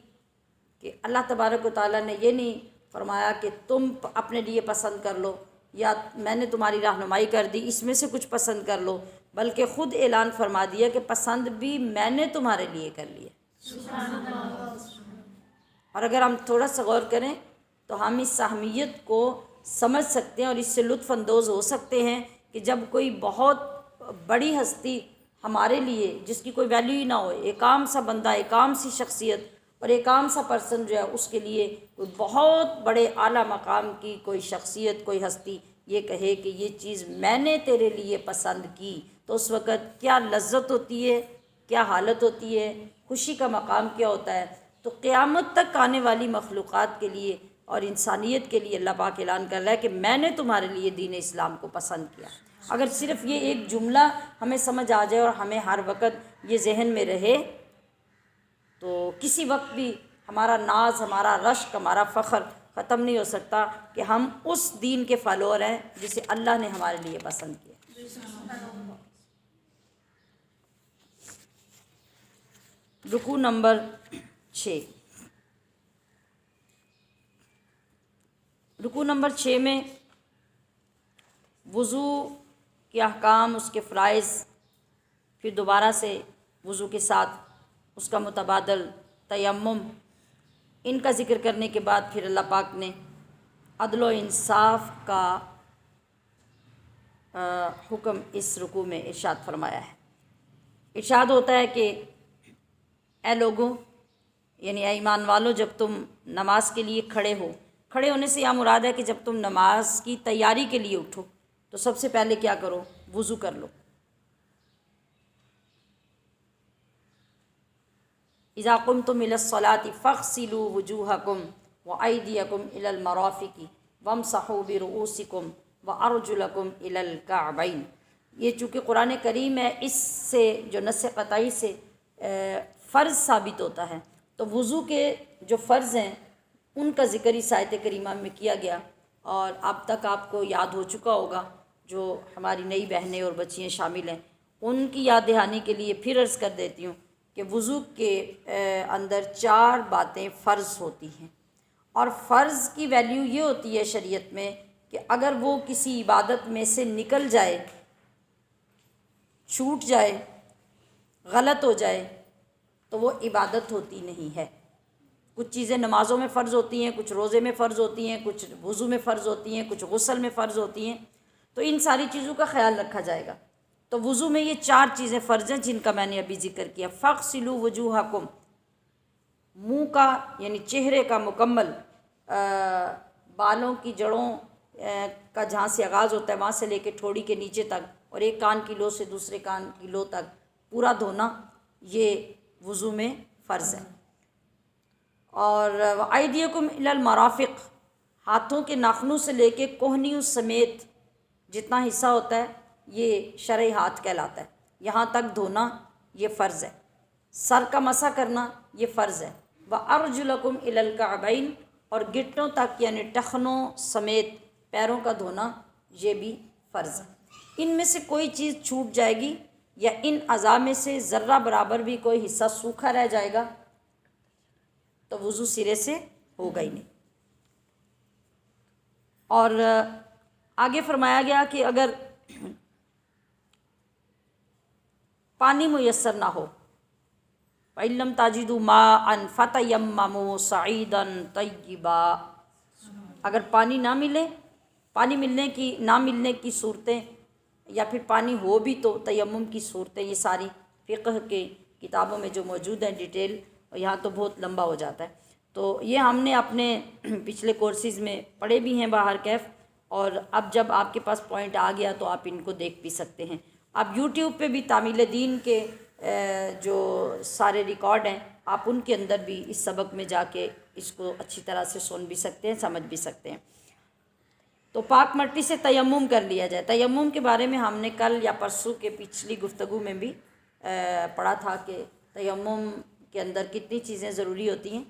کہ اللہ تبارک و تعالیٰ نے یہ نہیں فرمایا کہ تم اپنے لیے پسند کر لو یا میں نے تمہاری رہنمائی کر دی اس میں سے کچھ پسند کر لو، بلکہ خود اعلان فرما دیا کہ پسند بھی میں نے تمہارے لیے کر لیا۔ اور اگر ہم تھوڑا سا غور کریں تو ہم اس اہمیت کو سمجھ سکتے ہیں اور اس سے لطف اندوز ہو سکتے ہیں کہ جب کوئی بہت بڑی ہستی ہمارے لیے جس کی کوئی ویلیو ہی نہ ہو، ایک عام سا بندہ، ایک عام سی شخصیت اور ایک عام سا پرسن جو ہے، اس کے لیے کوئی بہت بڑے اعلیٰ مقام کی کوئی شخصیت، کوئی ہستی یہ کہے کہ یہ چیز میں نے تیرے لیے پسند کی، تو اس وقت کیا لذت ہوتی ہے، کیا حالت ہوتی ہے، خوشی کا مقام کیا ہوتا ہے۔ تو قیامت تک آنے والی مخلوقات کے لیے اور انسانیت کے لیے اللہ پاک اعلان کر رہا ہے کہ میں نے تمہارے لیے دین اسلام کو پسند کیا۔ اگر صرف یہ ایک جملہ ہمیں سمجھ آ جائے اور ہمیں ہر وقت یہ ذہن میں رہے تو کسی وقت بھی ہمارا ناز، ہمارا رشک، ہمارا فخر ختم نہیں ہو سکتا کہ ہم اس دین کے فالوور ہیں جسے اللہ نے ہمارے لیے پسند کیا۔ رکوع نمبر 6۔ رکوع نمبر 6 میں وضو کے احکام، اس کے فرائض، پھر دوبارہ سے وضو کے ساتھ اس کا متبادل تیمم، ان کا ذکر کرنے کے بعد پھر اللہ پاک نے عدل و انصاف کا حکم اس رکوع میں ارشاد فرمایا ہے۔ ارشاد ہوتا ہے کہ اے لوگوں، یعنی اے ایمان والو، جب تم نماز کے لیے کھڑے ہونے سے یہ مراد ہے کہ جب تم نماز کی تیاری کے لیے اٹھو تو سب سے پہلے کیا کرو؟ وضو کر لو۔ اذا قمتم الى الصلاة فاغسلوا وجوهكم وأيديكم الى المرافق وامسحوا برؤوسكم وارجلكم الى الكعبين۔ یہ چونکہ قرآن کریم ہے، اس سے جو نص قطعی سے فرض ثابت ہوتا ہے، تو وضو کے جو فرض ہیں ان کا ذکر اس آیت کریمہ میں کیا گیا، اور اب تک آپ کو یاد ہو چکا ہوگا، جو ہماری نئی بہنیں اور بچیاں شامل ہیں ان کی یاد دہانی کے لیے پھر عرض کر دیتی ہوں کہ وضو کے اندر 4 باتیں فرض ہوتی ہیں، اور فرض کی ویلیو یہ ہوتی ہے شریعت میں کہ اگر وہ کسی عبادت میں سے نکل جائے، چھوٹ جائے، غلط ہو جائے تو وہ عبادت ہوتی نہیں ہے۔ کچھ چیزیں نمازوں میں فرض ہوتی ہیں، کچھ روزے میں فرض ہوتی ہیں، کچھ وضو میں فرض ہوتی ہیں، کچھ غسل میں فرض ہوتی ہیں، تو ان ساری چیزوں کا خیال رکھا جائے گا۔ تو وضو میں یہ 4 چیزیں فرض ہیں جن کا میں نے ابھی ذکر کیا۔ فاغسلوا وجوہکم، منہ کا یعنی چہرے کا مکمل، بالوں کی جڑوں کا جہاں سے آغاز ہوتا ہے وہاں سے لے کے ٹھوڑی کے نیچے تک، اور ایک کان کی لو سے دوسرے کان کی لو تک پورا دھونا، یہ وضو میں فرض ہے۔ اور وَأَيْدِيَكُمْ إِلَى الْمَرَافِقِ، ہاتھوں کے ناخنوں سے لے کے کوہنیوں سمیت جتنا حصہ ہوتا ہے یہ شرعی ہاتھ کہلاتا ہے، یہاں تک دھونا یہ فرض ہے۔ سر کا مسح کرنا یہ فرض ہے۔ وَأَرْجُلَكُمْ إِلَى الْكَعْبَيْنِ، اور گھٹنوں تک یعنی ٹخنوں سمیت پیروں کا دھونا یہ بھی فرض ہے۔ ان میں سے کوئی چیز چھوٹ جائے گی یا ان اعضاء میں سے ذرہ برابر بھی کوئی حصہ سوکھا رہ جائے گا تو وضو سرے سے ہوگا ہی نہیں۔ اور آگے فرمایا گیا کہ اگر پانی میسر نہ ہو، فَإِن لَّمْ تَجِدُوا مَاءً فَتَيَمَّمُوا صَعِيدًا طَيِّبًا، اگر پانی نہ ملے، پانی نہ ملنے کی صورتیں، یا پھر پانی ہو بھی تو تیمم کی صورتیں، یہ ساری فقہ کے کتابوں میں جو موجود ہیں ڈیٹیل، یہاں تو بہت لمبا ہو جاتا ہے، تو یہ ہم نے اپنے پچھلے کورسز میں پڑھے بھی ہیں باہر کیف، اور اب جب آپ کے پاس پوائنٹ آ گیا تو آپ ان کو دیکھ بھی سکتے ہیں۔ اب یوٹیوب پہ بھی تعمیل دین کے جو سارے ریکارڈ ہیں، آپ ان کے اندر بھی اس سبق میں جا کے اس کو اچھی طرح سے سن بھی سکتے ہیں، سمجھ بھی سکتے ہیں۔ تو پاک مٹی سے تیمم کر لیا جائے۔ تیمم کے بارے میں ہم نے کل یا پرسوں کے پچھلی گفتگو میں بھی پڑھا تھا کہ تیمم کے اندر کتنی چیزیں ضروری ہوتی ہیں۔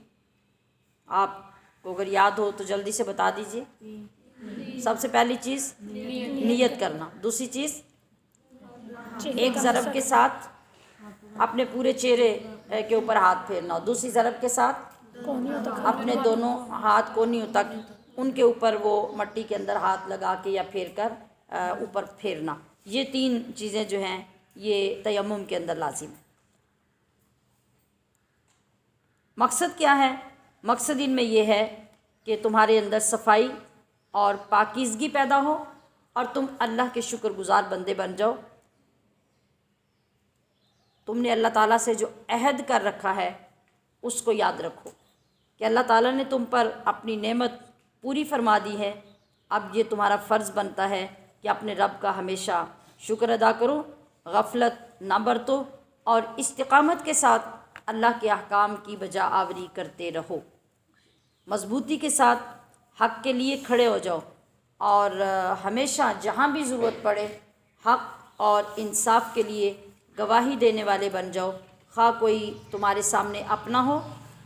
آپ کو اگر یاد ہو تو جلدی سے بتا دیجئے۔ سب سے پہلی چیز نیت کرنا، دوسری چیز ایک ضرب کے ساتھ اپنے پورے چہرے کے اوپر ہاتھ پھیرنا، دوسری ضرب کے ساتھ اپنے دونوں ہاتھ کونیوں تک ان کے اوپر وہ مٹی کے اندر ہاتھ لگا کے یا پھیر کر اوپر پھیرنا۔ یہ تین چیزیں جو ہیں یہ تیمم کے اندر لازم ہیں۔ مقصد کیا ہے؟ مقصد ان میں یہ ہے کہ تمہارے اندر صفائی اور پاکیزگی پیدا ہو اور تم اللہ کے شکر گزار بندے بن جاؤ۔ تم نے اللہ تعالیٰ سے جو عہد کر رکھا ہے اس کو یاد رکھو کہ اللہ تعالیٰ نے تم پر اپنی نعمت پوری فرما دی ہے، اب یہ تمہارا فرض بنتا ہے کہ اپنے رب کا ہمیشہ شکر ادا کرو، غفلت نہ برتو اور استقامت کے ساتھ اللہ کے احکام کی بجا آوری کرتے رہو، مضبوطی کے ساتھ حق کے لیے کھڑے ہو جاؤ اور ہمیشہ جہاں بھی ضرورت پڑے حق اور انصاف کے لیے گواہی دینے والے بن جاؤ، خواہ کوئی تمہارے سامنے اپنا ہو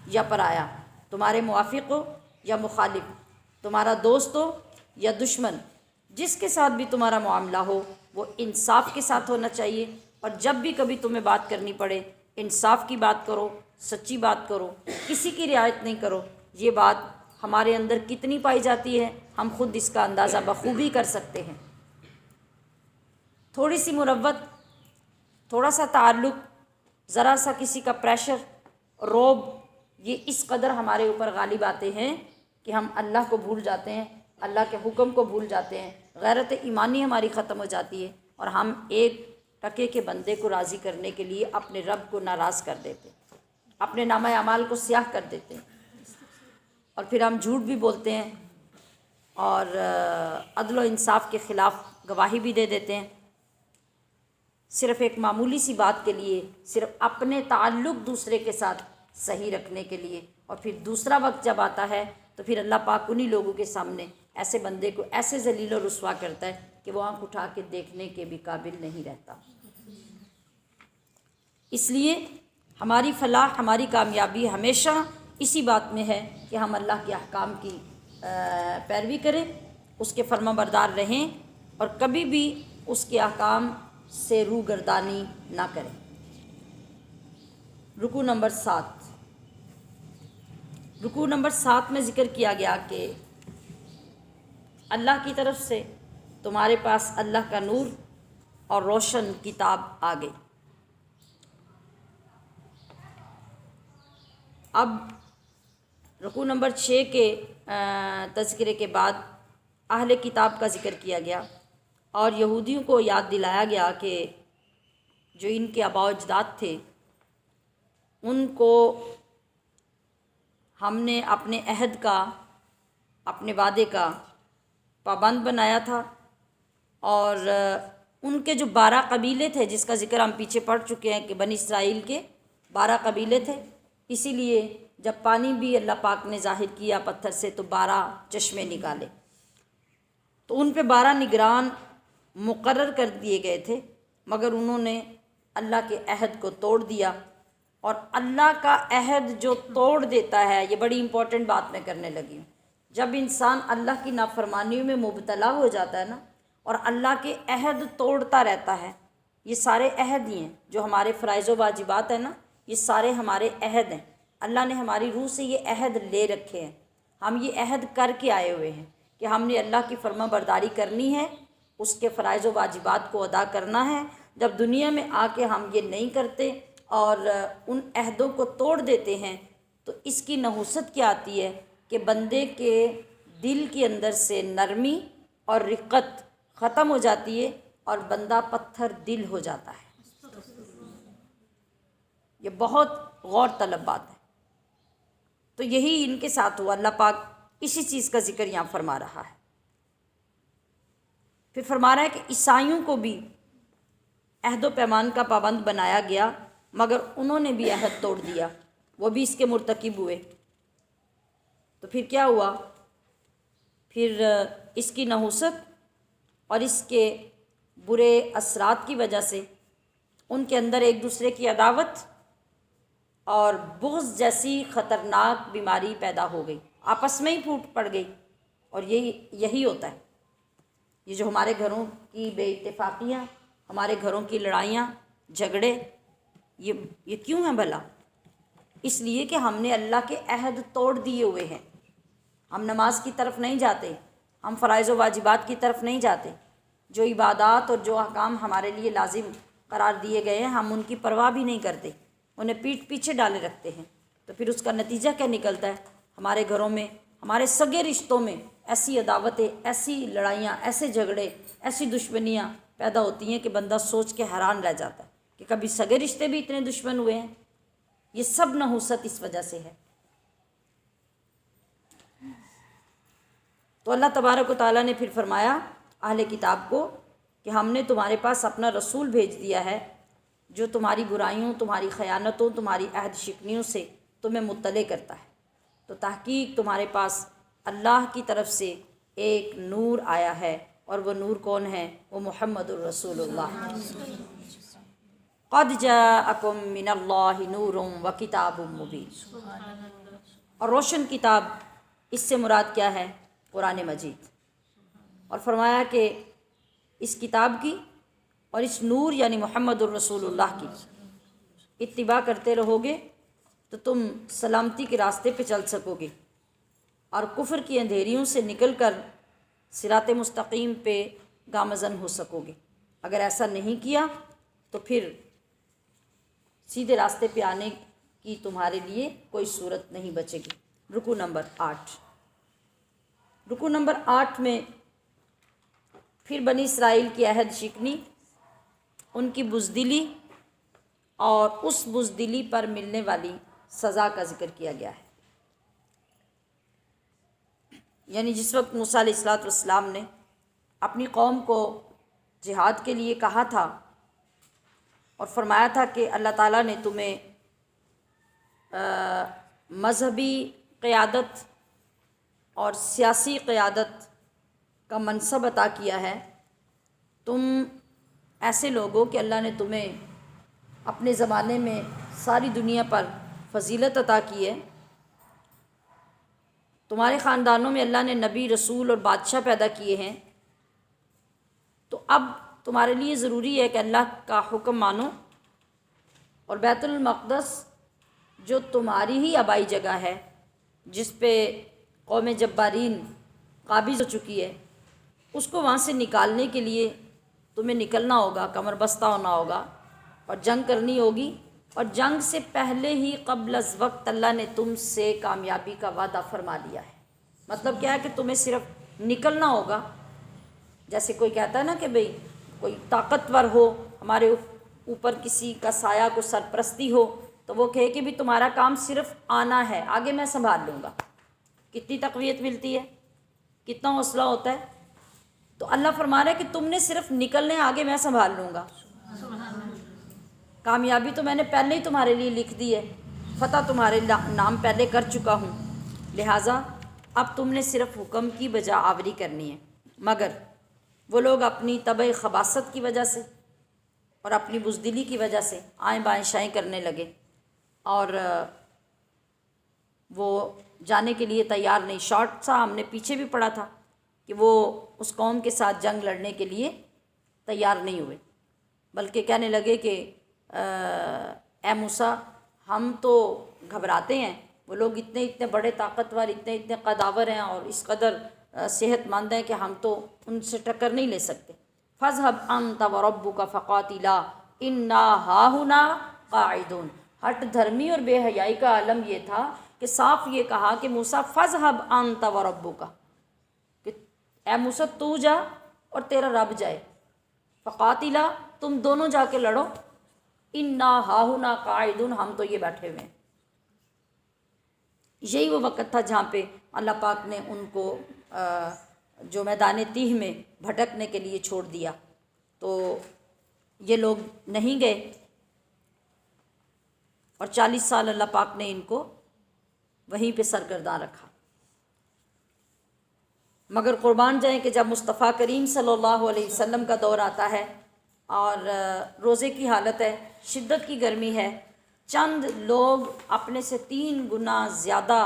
یا پرایا، تمہارے موافق ہو یا مخالف، تمہارا دوست ہو یا دشمن، جس کے ساتھ بھی تمہارا معاملہ ہو وہ انصاف کے ساتھ ہونا چاہیے، اور جب بھی کبھی تمہیں بات کرنی پڑے انصاف کی بات کرو، سچی بات کرو، کسی کی رعایت نہیں کرو۔ یہ بات ہمارے اندر کتنی پائی جاتی ہے ہم خود اس کا اندازہ بخوبی کر سکتے ہیں۔ تھوڑی سی مروت، تھوڑا سا تعلق، ذرا سا کسی کا پریشر، روب، یہ اس قدر ہمارے اوپر غالب آتے ہیں کہ ہم اللہ کو بھول جاتے ہیں، اللہ کے حکم کو بھول جاتے ہیں، غیرت ایمانی ہماری ختم ہو جاتی ہے اور ہم ایک ٹکے کے بندے کو راضی کرنے کے لیے اپنے رب کو ناراض کر دیتے ہیں، اپنے نامہ اعمال کو سیاہ کر دیتے ہیں، اور پھر ہم جھوٹ بھی بولتے ہیں اور عدل و انصاف کے خلاف گواہی بھی دے دیتے ہیں، صرف ایک معمولی سی بات کے لیے، صرف اپنے تعلق دوسرے کے ساتھ صحیح رکھنے کے لیے، اور پھر دوسرا وقت جب آتا ہے تو پھر اللہ پاک انہی لوگوں کے سامنے ایسے بندے کو ایسے ذلیل و رسوا کرتا ہے کہ وہ آنکھ اٹھا کے دیکھنے کے بھی قابل نہیں رہتا۔ اس لیے ہماری فلاح، ہماری کامیابی ہمیشہ اسی بات میں ہے کہ ہم اللہ کے احکام کی پیروی کریں، اس کے فرما بردار رہیں اور کبھی بھی اس کے احکام سے روگردانی نہ کریں۔ رکوع نمبر 7، رکوع نمبر 7 میں ذکر کیا گیا کہ اللہ کی طرف سے تمہارے پاس اللہ کا نور اور روشن کتاب آ گئی۔ اب رکوع نمبر 6 کے تذکرے کے بعد اہل کتاب کا ذکر کیا گیا اور یہودیوں کو یاد دلایا گیا کہ جو ان کے آباء و اجداد تھے ان کو ہم نے اپنے عہد کا، اپنے وعدے کا پابند بنایا تھا، اور ان کے جو 12 قبیلے تھے جس کا ذکر ہم پیچھے پڑھ چکے ہیں کہ بنی اسرائیل کے 12 قبیلے تھے، اسی لیے جب پانی بھی اللہ پاک نے ظاہر کیا پتھر سے تو 12 چشمے نکالے، تو ان پہ 12 نگران مقرر کر دیے گئے تھے، مگر انہوں نے اللہ کے عہد کو توڑ دیا، اور اللہ کا عہد جو توڑ دیتا ہے، یہ بڑی امپورٹنٹ بات میں کرنے لگی ہوں، جب انسان اللہ کی نافرمانیوں میں مبتلا ہو جاتا ہے نا، اور اللہ کے عہد توڑتا رہتا ہے۔ یہ سارے عہد ہی ہیں جو ہمارے فرائض و واجبات ہیں نا، یہ سارے ہمارے عہد ہیں۔ اللہ نے ہماری روح سے یہ عہد لے رکھے ہیں، ہم یہ عہد کر کے آئے ہوئے ہیں کہ ہم نے اللہ کی فرما برداری کرنی ہے، اس کے فرائض و واجبات کو ادا کرنا ہے۔ جب دنیا میں آ کے ہم یہ نہیں کرتے اور ان عہدوں کو توڑ دیتے ہیں تو اس کی نحوست کیا آتی ہے کہ بندے کے دل کے اندر سے نرمی اور رقت ختم ہو جاتی ہے اور بندہ پتھر دل ہو جاتا ہے۔ یہ بہت غور طلب بات ہے۔ تو یہی ان کے ساتھ ہوا، اللہ پاک اسی چیز کا ذکر یہاں فرما رہا ہے۔ پھر فرما رہا ہے کہ عیسائیوں کو بھی عہد و پیمان کا پابند بنایا گیا مگر انہوں نے بھی عہد توڑ دیا، وہ بھی اس کے مرتکب ہوئے۔ تو پھر کیا ہوا؟ پھر اس کی نحوست اور اس کے برے اثرات کی وجہ سے ان کے اندر ایک دوسرے کی عداوت اور بغض جیسی خطرناک بیماری پیدا ہو گئی، آپس میں ہی پھوٹ پڑ گئی۔ اور یہی ہوتا ہے، یہ جو ہمارے گھروں کی بے اتفاقیاں، ہمارے گھروں کی لڑائیاں جھگڑے، یہ کیوں ہیں بھلا؟ اس لیے کہ ہم نے اللہ کے عہد توڑ دیے ہوئے ہیں۔ ہم نماز کی طرف نہیں جاتے، ہم فرائض و واجبات کی طرف نہیں جاتے، جو عبادات اور جو احکام ہمارے لیے لازم قرار دیے گئے ہیں ہم ان کی پرواہ بھی نہیں کرتے، انہیں پیٹھ پیچھے ڈالے رکھتے ہیں۔ تو پھر اس کا نتیجہ کیا نکلتا ہے؟ ہمارے گھروں میں، ہمارے سگے رشتوں میں ایسی عداوتیں، ایسی لڑائیاں، ایسے جھگڑے، ایسی دشمنیاں پیدا ہوتی ہیں کہ بندہ سوچ کے حیران رہ جاتا ہے کہ کبھی سگے رشتے بھی اتنے دشمن ہوئے ہیں۔ یہ سب نحوست اس وجہ سے ہے۔ تو اللہ تبارک و تعالیٰ نے پھر فرمایا اہل کتاب کو کہ ہم نے تمہارے پاس اپنا رسول بھیج دیا ہے جو تمہاری برائیوں، تمہاری خیانتوں، تمہاری عہد شکنیوں سے تمہیں مطلع کرتا ہے۔ تو تحقیق تمہارے پاس اللہ کی طرف سے ایک نور آیا ہے، اور وہ نور کون ہے؟ وہ محمد الرسول اللہ۔ قد جاءکم من اللہ نور و کتاب مبین۔ اور روشن کتاب، اس سے مراد کیا ہے؟ قرآن مجید۔ اور فرمایا کہ اس کتاب کی اور اس نور یعنی محمد الرسول اللہ کی اتباع کرتے رہو گے تو تم سلامتی کے راستے پہ چل سکو گے اور کفر کی اندھیریوں سے نکل کر صراط مستقیم پہ گامزن ہو سکو گے۔ اگر ایسا نہیں کیا تو پھر سیدھے راستے پہ آنے کی تمہارے لیے کوئی صورت نہیں بچے گی۔ رکوع نمبر 8۔ رکوع نمبر 8 میں پھر بنی اسرائیل کی عہد شکنی، ان کی بزدلی اور اس بزدلی پر ملنے والی سزا کا ذکر کیا گیا ہے۔ یعنی جس وقت موسیٰ علیہ السلام نے اپنی قوم کو جہاد کے لیے کہا تھا اور فرمایا تھا کہ اللہ تعالیٰ نے تمہیں مذہبی قیادت اور سیاسی قیادت کا منصب عطا کیا ہے، تم ایسے لوگ ہو کہ اللہ نے تمہیں اپنے زمانے میں ساری دنیا پر فضیلت عطا کی ہے، تمہارے خاندانوں میں اللہ نے نبی، رسول اور بادشاہ پیدا کیے ہیں، تو اب تمہارے لیے ضروری ہے کہ اللہ کا حکم مانو اور بیت المقدس جو تمہاری ہی آبائی جگہ ہے، جس پہ قوم جبارین قابض ہو چکی ہے، اس کو وہاں سے نکالنے کے لیے تمہیں نکلنا ہوگا، کمر بستہ ہونا ہوگا اور جنگ کرنی ہوگی۔ اور جنگ سے پہلے ہی قبل از وقت اللہ نے تم سے کامیابی کا وعدہ فرما لیا ہے۔ مطلب کیا ہے کہ تمہیں صرف نکلنا ہوگا۔ جیسے کوئی کہتا ہے نا کہ بھئی کوئی طاقتور ہو، ہمارے اوپر کسی کا سایہ کو سرپرستی ہو، تو وہ کہے کہ بھی تمہارا کام صرف آنا ہے، آگے میں سنبھال لوں گا۔ کتنی تقویت ملتی ہے، کتنا حوصلہ ہوتا ہے۔ تو اللہ فرما رہا ہے کہ تم نے صرف نکلنے، آگے میں سنبھال لوں گا۔ کامیابی تو میں نے پہلے ہی تمہارے لیے لکھ دی ہے، فتح تمہارے نام پہلے کر چکا ہوں، لہٰذا اب تم نے صرف حکم کی بجا آوری کرنی ہے۔ مگر وہ لوگ اپنی طبع خباثت کی وجہ سے اور اپنی بزدلی کی وجہ سے آئیں بائیں شائیں کرنے لگے اور وہ جانے کے لیے تیار نہیں۔ شارٹ سا ہم نے پیچھے بھی پڑھا تھا کہ وہ اس قوم کے ساتھ جنگ لڑنے کے لیے تیار نہیں ہوئے، بلکہ کہنے لگے کہ اے موسیٰ ہم تو گھبراتے ہیں، وہ لوگ اتنے بڑے طاقتور، اتنے قداور ہیں اور اس قدر صحت مند ہیں کہ ہم تو ان سے ٹکر نہیں لے سکتے۔ فَاذْهَبْ أَنْتَ وَرَبُّكَ فَقَاتِلَا إِنَّا هَاهُنَا قَاعِدُونَ۔ ہٹ دھرمی اور بے حیائی کا عالم یہ تھا کہ صاف یہ کہا کہ موسیٰ فَاذْهَبْ أَنْتَ وَرَبُّكَ، کہ اے موسیٰ تو جا اور تیرا رب جائے، فقاتلا تم دونوں جا کے لڑو، انا ہاہنا قاعدون ہم تو یہ بیٹھے ہوئے ہیں۔ یہی وہ وقت تھا جہاں پہ اللہ پاک نے ان کو جو میدان تیہ میں بھٹکنے کے لیے چھوڑ دیا، تو یہ لوگ نہیں گئے اور 40 سال اللہ پاک نے ان کو وہیں پہ سرگرداں رکھا۔ مگر قربان جائیں کہ جب مصطفیٰ کریم صلی اللہ علیہ وسلم کا دور آتا ہے اور روزے کی حالت ہے، شدت کی گرمی ہے، چند لوگ اپنے سے 3 گنا زیادہ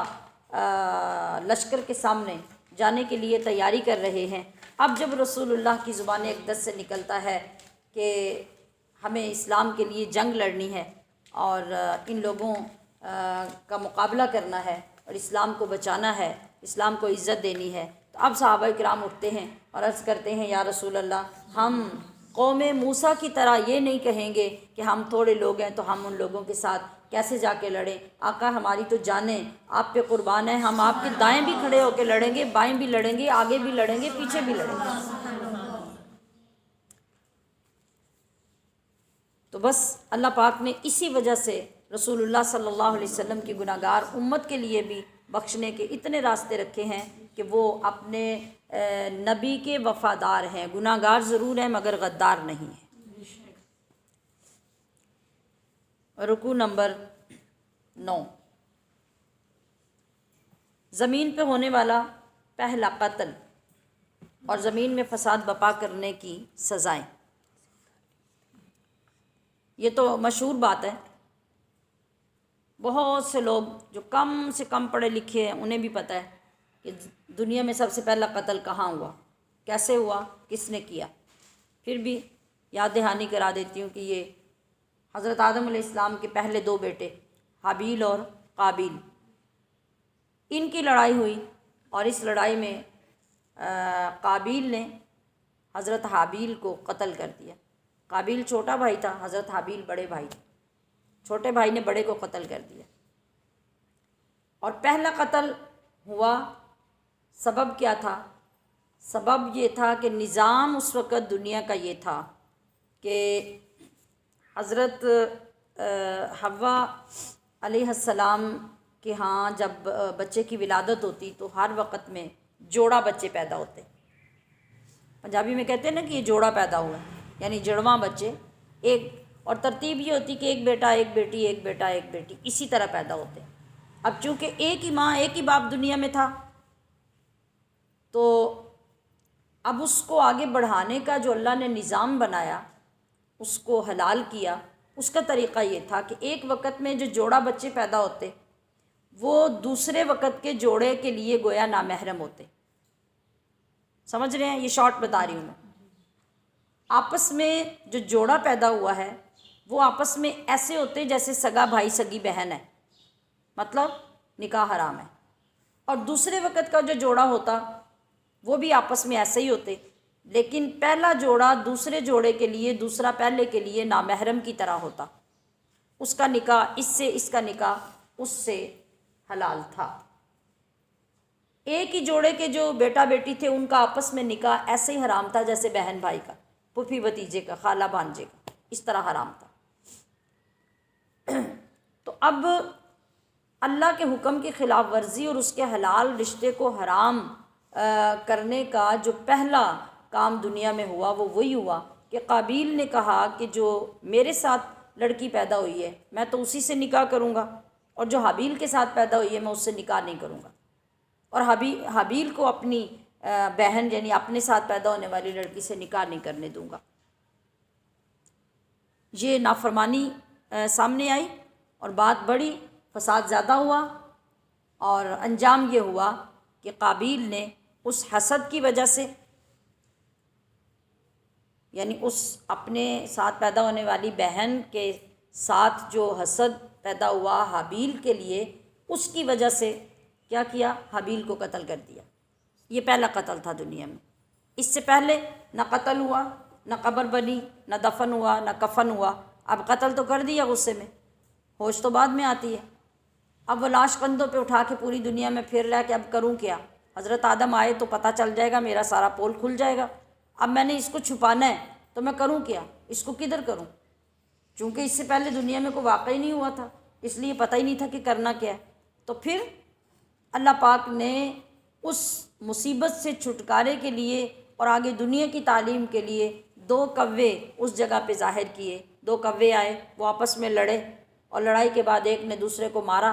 لشکر کے سامنے جانے کے لیے تیاری کر رہے ہیں۔ اب جب رسول اللہ کی زبان اقدس سے نکلتا ہے کہ ہمیں اسلام کے لیے جنگ لڑنی ہے اور ان لوگوں کا مقابلہ کرنا ہے اور اسلام کو بچانا ہے، اسلام کو عزت دینی ہے، تو اب صحابہ کرام اٹھتے ہیں اور عرض کرتے ہیں یا رسول اللہ ہم قوم موسیٰ کی طرح یہ نہیں کہیں گے کہ ہم تھوڑے لوگ ہیں تو ہم ان لوگوں کے ساتھ کیسے جا کے لڑیں، آقا ہماری تو جانیں آپ پہ قربان ہیں، ہم آپ کے دائیں بھی کھڑے ہو کے لڑیں گے، بائیں بھی لڑیں گے، آگے بھی لڑیں گے، پیچھے بھی لڑیں گے۔ تو بس اللہ پاک نے اسی وجہ سے رسول اللہ صلی اللہ علیہ وسلم کی گناہ گار امت کے لیے بھی بخشنے کے اتنے راستے رکھے ہیں کہ وہ اپنے نبی کے وفادار ہیں، گناہ گار ضرور ہیں مگر غدار نہیں ہیں۔ رکوع نمبر 9، زمین پہ ہونے والا پہلا قتل اور زمین میں فساد بپا کرنے کی سزائیں۔ یہ تو مشہور بات ہے، بہت سے لوگ جو کم سے کم پڑھے لکھے ہیں انہیں بھی پتہ ہے کہ دنیا میں سب سے پہلا قتل کہاں ہوا، کیسے ہوا، کس نے کیا۔ پھر بھی یاد دہانی کرا دیتی ہوں کہ یہ حضرت آدم علیہ السلام کے پہلے 2 بیٹے حابیل اور قابیل، ان کی لڑائی ہوئی اور اس لڑائی میں قابیل نے حضرت حابیل کو قتل کر دیا۔ قابیل چھوٹا بھائی تھا، حضرت حابیل بڑے بھائی تھے، چھوٹے بھائی نے بڑے کو قتل کر دیا۔ اور پہلا قتل ہوا، سبب کیا تھا؟ سبب یہ تھا کہ نظام اس وقت دنیا کا یہ تھا کہ حضرت حوا علیہ السلام کے ہاں جب بچے کی ولادت ہوتی تو ہر وقت میں جوڑا بچے پیدا ہوتے۔ پنجابی میں کہتے ہیں نا کہ یہ جوڑا پیدا ہوا ہے، یعنی جڑواں بچے، ایک، اور ترتیب یہ ہوتی کہ ایک بیٹا ایک بیٹی، ایک بیٹا ایک بیٹی، اسی طرح پیدا ہوتے۔ اب چونکہ ایک ہی ماں ایک ہی باپ دنیا میں تھا تو اب اس کو آگے بڑھانے کا جو اللہ نے نظام بنایا، اس کو حلال کیا، اس کا طریقہ یہ تھا کہ ایک وقت میں جو جوڑا بچے پیدا ہوتے وہ دوسرے وقت کے جوڑے کے لیے گویا نامحرم ہوتے۔ سمجھ رہے ہیں؟ یہ شارٹ بتا رہی ہوں میں۔ آپس میں جو جوڑا پیدا ہوا ہے وہ آپس میں ایسے ہوتے جیسے سگا بھائی سگی بہن ہے، مطلب نکاح حرام ہے۔ اور دوسرے وقت کا جو جوڑا ہوتا وہ بھی آپس میں ایسے ہی ہوتے، لیکن پہلا جوڑا دوسرے جوڑے کے لیے، دوسرا پہلے کے لیے نامحرم کی طرح ہوتا، اس کا نکاح اس سے، اس کا نکاح اس سے حلال تھا۔ ایک ہی جوڑے کے جو بیٹا بیٹی تھے ان کا آپس میں نکاح ایسے ہی حرام تھا جیسے بہن بھائی کا، پھوپھی بھتیجے کا، خالہ بھانجے کا، اس طرح حرام تھا۔ تو اب اللہ کے حکم کی خلاف ورزی اور اس کے حلال رشتے کو حرام کرنے کا جو پہلا کام دنیا میں ہوا وہ وہی ہوا کہ قابیل نے کہا کہ جو میرے ساتھ لڑکی پیدا ہوئی ہے میں تو اسی سے نکاح کروں گا، اور جو حابیل کے ساتھ پیدا ہوئی ہے میں اس سے نکاح نہیں کروں گا، اور حابیل کو اپنی بہن یعنی اپنے ساتھ پیدا ہونے والی لڑکی سے نکاح نہیں کرنے دوں گا۔ یہ نافرمانی سامنے آئی اور بات بڑھی، فساد زیادہ ہوا، اور انجام یہ ہوا کہ قابیل نے اس حسد کی وجہ سے، یعنی اس اپنے ساتھ پیدا ہونے والی بہن کے ساتھ جو حسد پیدا ہوا حابیل کے لیے، اس کی وجہ سے کیا کیا؟ حابیل کو قتل کر دیا۔ یہ پہلا قتل تھا دنیا میں۔ اس سے پہلے نہ قتل ہوا، نہ قبر بنی، نہ دفن ہوا، نہ کفن ہوا۔ اب قتل تو کر دیا غصے میں، ہوش تو بعد میں آتی ہے۔ اب وہ لاش کندھوں پہ اٹھا کے پوری دنیا میں پھر رہا کہ اب کروں کیا؟ حضرت آدم آئے تو پتہ چل جائے گا، میرا سارا پول کھل جائے گا۔ اب میں نے اس کو چھپانا ہے تو میں کروں کیا؟ اس کو کدھر کروں؟ چونکہ اس سے پہلے دنیا میں کوئی واقع ہی نہیں ہوا تھا، اس لیے پتہ ہی نہیں تھا کہ کرنا کیا ہے۔ تو پھر اللہ پاک نے اس مصیبت سے چھٹکارے کے لیے اور آگے دنیا کی تعلیم کے لیے 2 کوے اس جگہ پہ ظاہر کیے۔ 2 کوے آئے، وہ آپس میں لڑے، اور لڑائی کے بعد ایک نے دوسرے کو مارا۔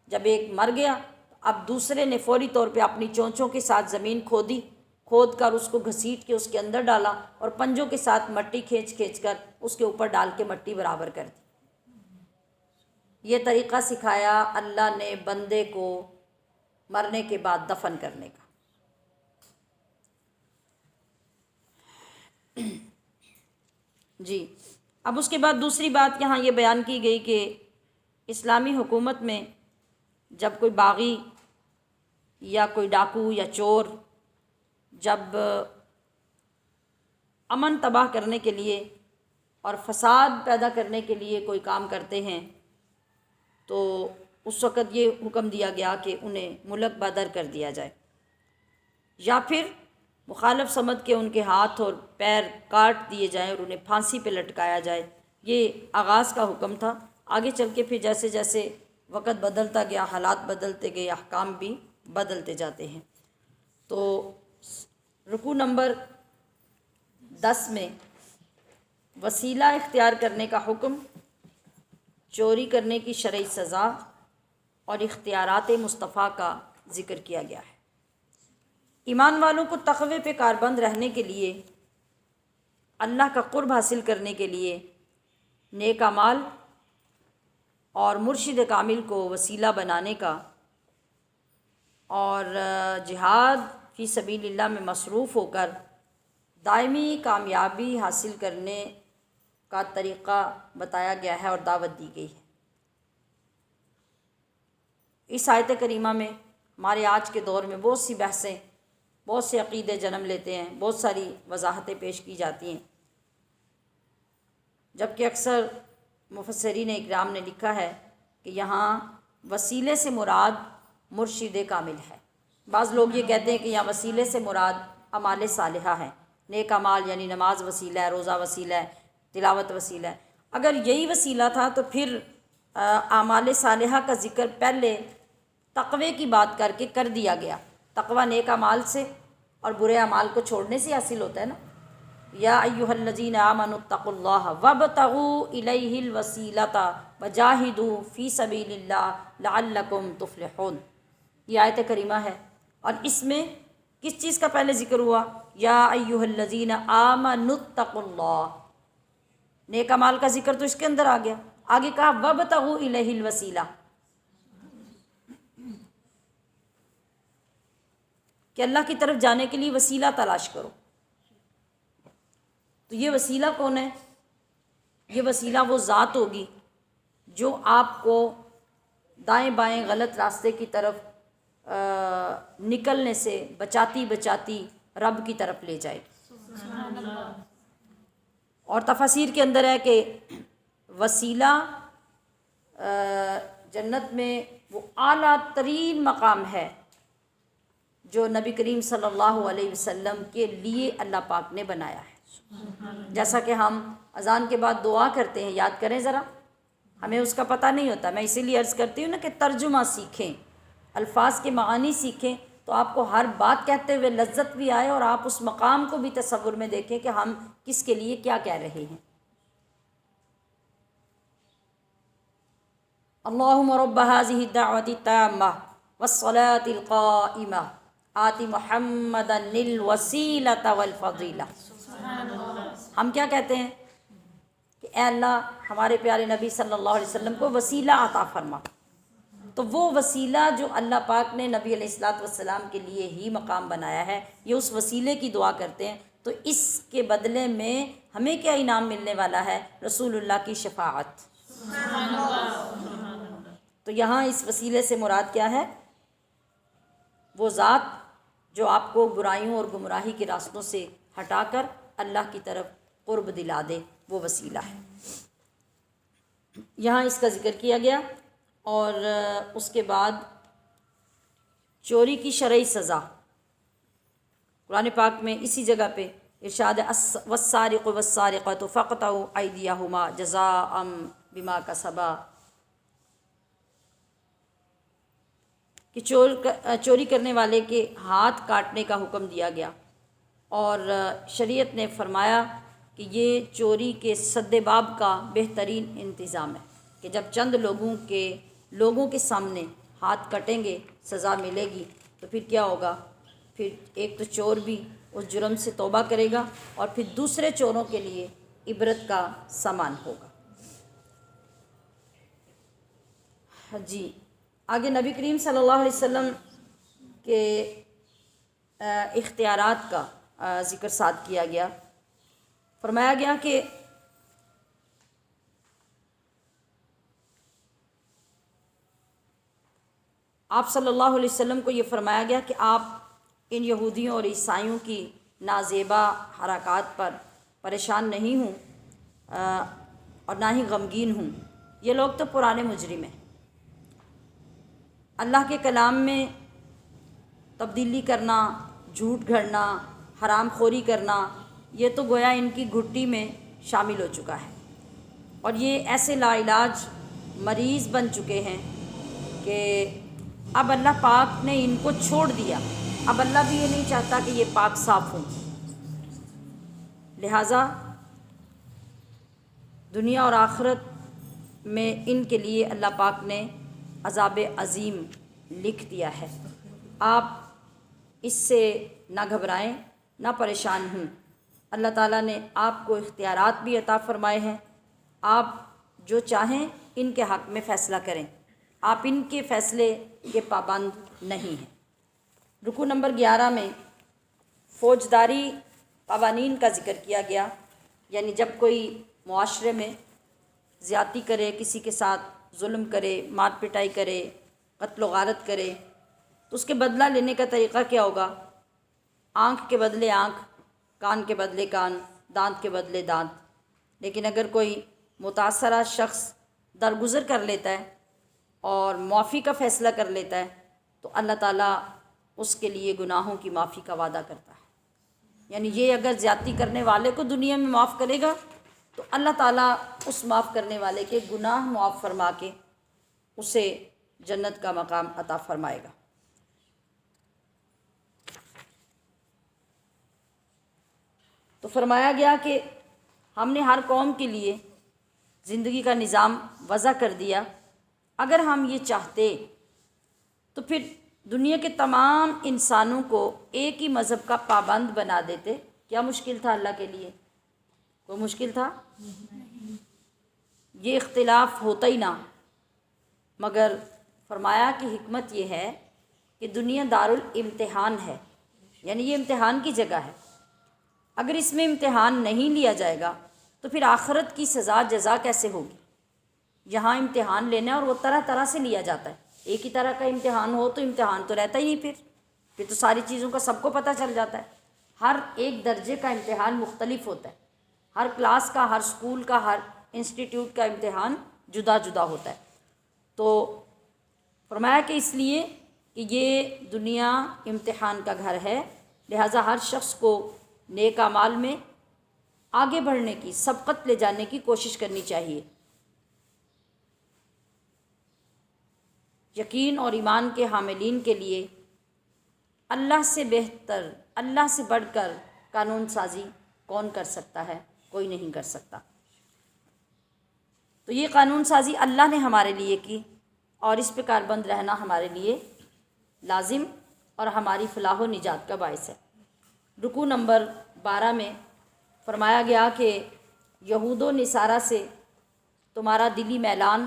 جب ایک مر گیا، اب دوسرے نے فوری طور پہ اپنی چونچوں کے ساتھ زمین کھودی، کھود کر اس کو گھسیٹ کے اس کے اندر ڈالا، اور پنجوں کے ساتھ مٹی کھینچ کھینچ کر اس کے اوپر ڈال کے مٹی برابر کر دی۔ یہ طریقہ سکھایا اللہ نے بندے کو مرنے کے بعد دفن کرنے کا۔ جی، اب اس کے بعد دوسری بات یہاں یہ بیان کی گئی کہ اسلامی حکومت میں جب کوئی باغی یا کوئی ڈاکو یا چور جب امن تباہ کرنے کے لیے اور فساد پیدا کرنے کے لیے کوئی کام کرتے ہیں تو اس وقت یہ حکم دیا گیا کہ انہیں ملک بدر کر دیا جائے، یا پھر مخالف سمجھ کے ان کے ہاتھ اور پیر کاٹ دیے جائیں اور انہیں پھانسی پہ لٹکایا جائے۔ یہ آغاز کا حکم تھا۔ آگے چل کے پھر جیسے جیسے وقت بدلتا گیا، حالات بدلتے گئے، احکام بھی بدلتے جاتے ہیں۔ تو رکوع نمبر 10 میں وسیلہ اختیار کرنے کا حکم، چوری کرنے کی شرعی سزا اور اختیارات مصطفیٰ کا ذکر کیا گیا ہے۔ ایمان والوں کو تقوی پہ کاربند رہنے کے لیے، اللہ کا قرب حاصل کرنے کے لیے نیک اعمال اور مرشد کامل کو وسیلہ بنانے کا اور جہاد فی سبیل اللہ میں مصروف ہو کر دائمی کامیابی حاصل کرنے کا طریقہ بتایا گیا ہے اور دعوت دی گئی ہے۔ اس آیت کریمہ میں ہمارے آج کے دور میں بہت سی بحثیں، بہت سے عقیدے جنم لیتے ہیں، بہت ساری وضاحتیں پیش کی جاتی ہیں، جبکہ اکثر مفسرین اکرام نے لکھا ہے کہ یہاں وسیلے سے مراد مرشد کامل ہے۔ بعض لوگ یہ کہتے ہیں کہ یہاں وسیلے سے مراد اعمال صالحہ ہیں، نیک اعمال، یعنی نماز وسیلہ ہے، روزہ وسیلہ ہے، تلاوت وسیلہ ہے۔ اگر یہی وسیلہ تھا تو پھر اعمال صالحہ کا ذکر پہلے تقوی کی بات کر کے کر دیا گیا۔ تقوی نیک اعمال سے اور برے اعمال کو چھوڑنے سے حاصل ہوتا ہے نا۔ یا ایھا الذین آمنوا اتقوا اللہ وابتغوا الیہ الوسیلۃ وجاہدوا فی سبیل اللہ لعلکم تفلحون، یہ آیت کریمہ ہے۔ اور اس میں کس چیز کا پہلے ذکر ہوا؟ یا ایھا الذین آمنوا اتقوا اللہ، نیک اعمال کا ذکر تو اس کے اندر آ گیا۔ آگے کہا وابتغوا الیہ الوسیلہ، کہ اللہ کی طرف جانے کے لیے وسیلہ تلاش کرو۔ تو یہ وسیلہ کون ہے؟ یہ وسیلہ وہ ذات ہوگی جو آپ کو دائیں بائیں غلط راستے کی طرف نکلنے سے بچاتی بچاتی رب کی طرف لے جائے گی۔ اور تفاسیر کے اندر ہے کہ وسیلہ جنت میں وہ اعلیٰ ترین مقام ہے جو نبی کریم صلی اللہ علیہ وسلم کے لیے اللہ پاک نے بنایا ہے۔ جیسا کہ ہم اذان کے بعد دعا کرتے ہیں، یاد کریں ذرا، ہمیں اس کا پتہ نہیں ہوتا۔ میں اسی لیے عرض کرتی ہوں نا کہ ترجمہ سیکھیں، الفاظ کے معانی سیکھیں، تو آپ کو ہر بات کہتے ہوئے لذت بھی آئے اور آپ اس مقام کو بھی تصور میں دیکھیں کہ ہم کس کے لیے کیا کہہ رہے ہیں۔ اللہم رب هذه الدعوة التامة والصلاة القائمة آت محمدا الوسیلۃ والفضیلہ۔ ہم کیا کہتے ہیں کہ اے اللہ ہمارے پیارے نبی صلی اللہ علیہ وسلم کو وسیلہ عطا فرما، تو وہ وسیلہ جو اللہ پاک نے نبی علیہ الصلوۃ والسلام کے لیے ہی مقام بنایا ہے، یہ اس وسیلے کی دعا کرتے ہیں، تو اس کے بدلے میں ہمیں کیا انعام ملنے والا ہے؟ رسول اللہ کی شفاعت۔ تو یہاں اس وسیلے سے مراد کیا ہے؟ وہ ذات جو آپ کو برائیوں اور گمراہی کے راستوں سے ہٹا کر اللہ کی طرف قرب دلا دے، وہ وسیلہ ہے۔ یہاں اس کا ذکر کیا گیا، اور اس کے بعد چوری کی شرعی سزا قرآن پاک میں اسی جگہ پہ ارشاد ہے، والسارق والسارقۃ فاقطعوا ایدیہما جزاء بما کسبا، کہ چوری کرنے والے کے ہاتھ کاٹنے کا حکم دیا گیا، اور شریعت نے فرمایا کہ یہ چوری کے سدباب کا بہترین انتظام ہے، کہ جب چند لوگوں کے سامنے ہاتھ کٹیں گے، سزا ملے گی، تو پھر کیا ہوگا؟ پھر ایک تو چور بھی اس جرم سے توبہ کرے گا، اور پھر دوسرے چوروں کے لیے عبرت کا سامان ہوگا۔ جی آگے نبی کریم صلی اللہ علیہ وسلم کے اختیارات کا ذکر ساتھ کیا گیا۔ فرمایا گیا کہ آپ صلی اللہ علیہ وسلم کو یہ فرمایا گیا کہ آپ ان یہودیوں اور عیسائیوں کی نازیبا حرکات پر پریشان نہیں ہوں اور نہ ہی غمگین ہوں۔ یہ لوگ تو پرانے مجرم ہیں، اللہ کے کلام میں تبدیلی کرنا، جھوٹ گھڑنا، حرام خوری کرنا، یہ تو گویا ان کی گھٹی میں شامل ہو چکا ہے، اور یہ ایسے لا علاج مریض بن چکے ہیں کہ اب اللہ پاک نے ان کو چھوڑ دیا، اب اللہ بھی یہ نہیں چاہتا کہ یہ پاک صاف ہوں، لہٰذا دنیا اور آخرت میں ان کے لیے اللہ پاک نے عذاب عظیم لکھ دیا ہے۔ آپ اس سے نہ گھبرائیں، نہ پریشان ہوں۔ اللہ تعالیٰ نے آپ کو اختیارات بھی عطا فرمائے ہیں، آپ جو چاہیں ان کے حق میں فیصلہ کریں، آپ ان کے فیصلے کے پابند نہیں ہیں۔ رکوع نمبر 11 میں فوجداری قوانین کا ذکر کیا گیا، یعنی جب کوئی معاشرے میں زیادتی کرے، کسی کے ساتھ ظلم کرے، مار پٹائی کرے، قتل و غارت کرے، تو اس کے بدلہ لینے کا طریقہ کیا ہوگا؟ آنکھ کے بدلے آنکھ، کان کے بدلے کان، دانت کے بدلے دانت۔ لیکن اگر کوئی متاثرہ شخص درگزر کر لیتا ہے اور معافی کا فیصلہ کر لیتا ہے، تو اللہ تعالیٰ اس کے لیے گناہوں کی معافی کا وعدہ کرتا ہے۔ یعنی یہ اگر زیادتی کرنے والے کو دنیا میں معاف کرے گا، تو اللہ تعالیٰ اس معاف کرنے والے کے گناہ معاف فرما کے اسے جنت کا مقام عطا فرمائے گا۔ تو فرمایا گیا کہ ہم نے ہر قوم کے لیے زندگی کا نظام وضع کر دیا، اگر ہم یہ چاہتے تو پھر دنیا کے تمام انسانوں کو ایک ہی مذہب کا پابند بنا دیتے۔ کیا مشکل تھا اللہ کے لیے؟ کوئی مشکل تھا؟ یہ اختلاف ہوتا ہی نہ، مگر فرمایا کہ حکمت یہ ہے کہ دنیا دارالامتحان ہے، یعنی یہ امتحان کی جگہ ہے، اگر اس میں امتحان نہیں لیا جائے گا تو پھر آخرت کی سزا جزا کیسے ہوگی؟ یہاں امتحان لینا ہے اور وہ طرح طرح سے لیا جاتا ہے، ایک ہی طرح کا امتحان ہو تو امتحان تو رہتا ہی نہیں، پھر تو ساری چیزوں کا سب کو پتہ چل جاتا ہے۔ ہر ایک درجے کا امتحان مختلف ہوتا ہے، ہر کلاس کا، ہر اسکول کا، ہر انسٹیٹیوٹ کا امتحان جدا جدا ہوتا ہے۔ تو فرمایا کہ اس لیے کہ یہ دنیا امتحان کا گھر ہے، لہٰذا ہر شخص کو نیک اعمال میں آگے بڑھنے کی، سبقت لے جانے کی کوشش کرنی چاہیے۔ یقین اور ایمان کے حاملین کے لیے اللہ سے بہتر، اللہ سے بڑھ کر قانون سازی کون کر سکتا ہے؟ کوئی نہیں کر سکتا۔ تو یہ قانون سازی اللہ نے ہمارے لیے کی، اور اس پہ کاربند رہنا ہمارے لیے لازم اور ہماری فلاح و نجات کا باعث ہے۔ رکوع نمبر 12 میں فرمایا گیا کہ یہود و نصارہ سے تمہارا دلی میلان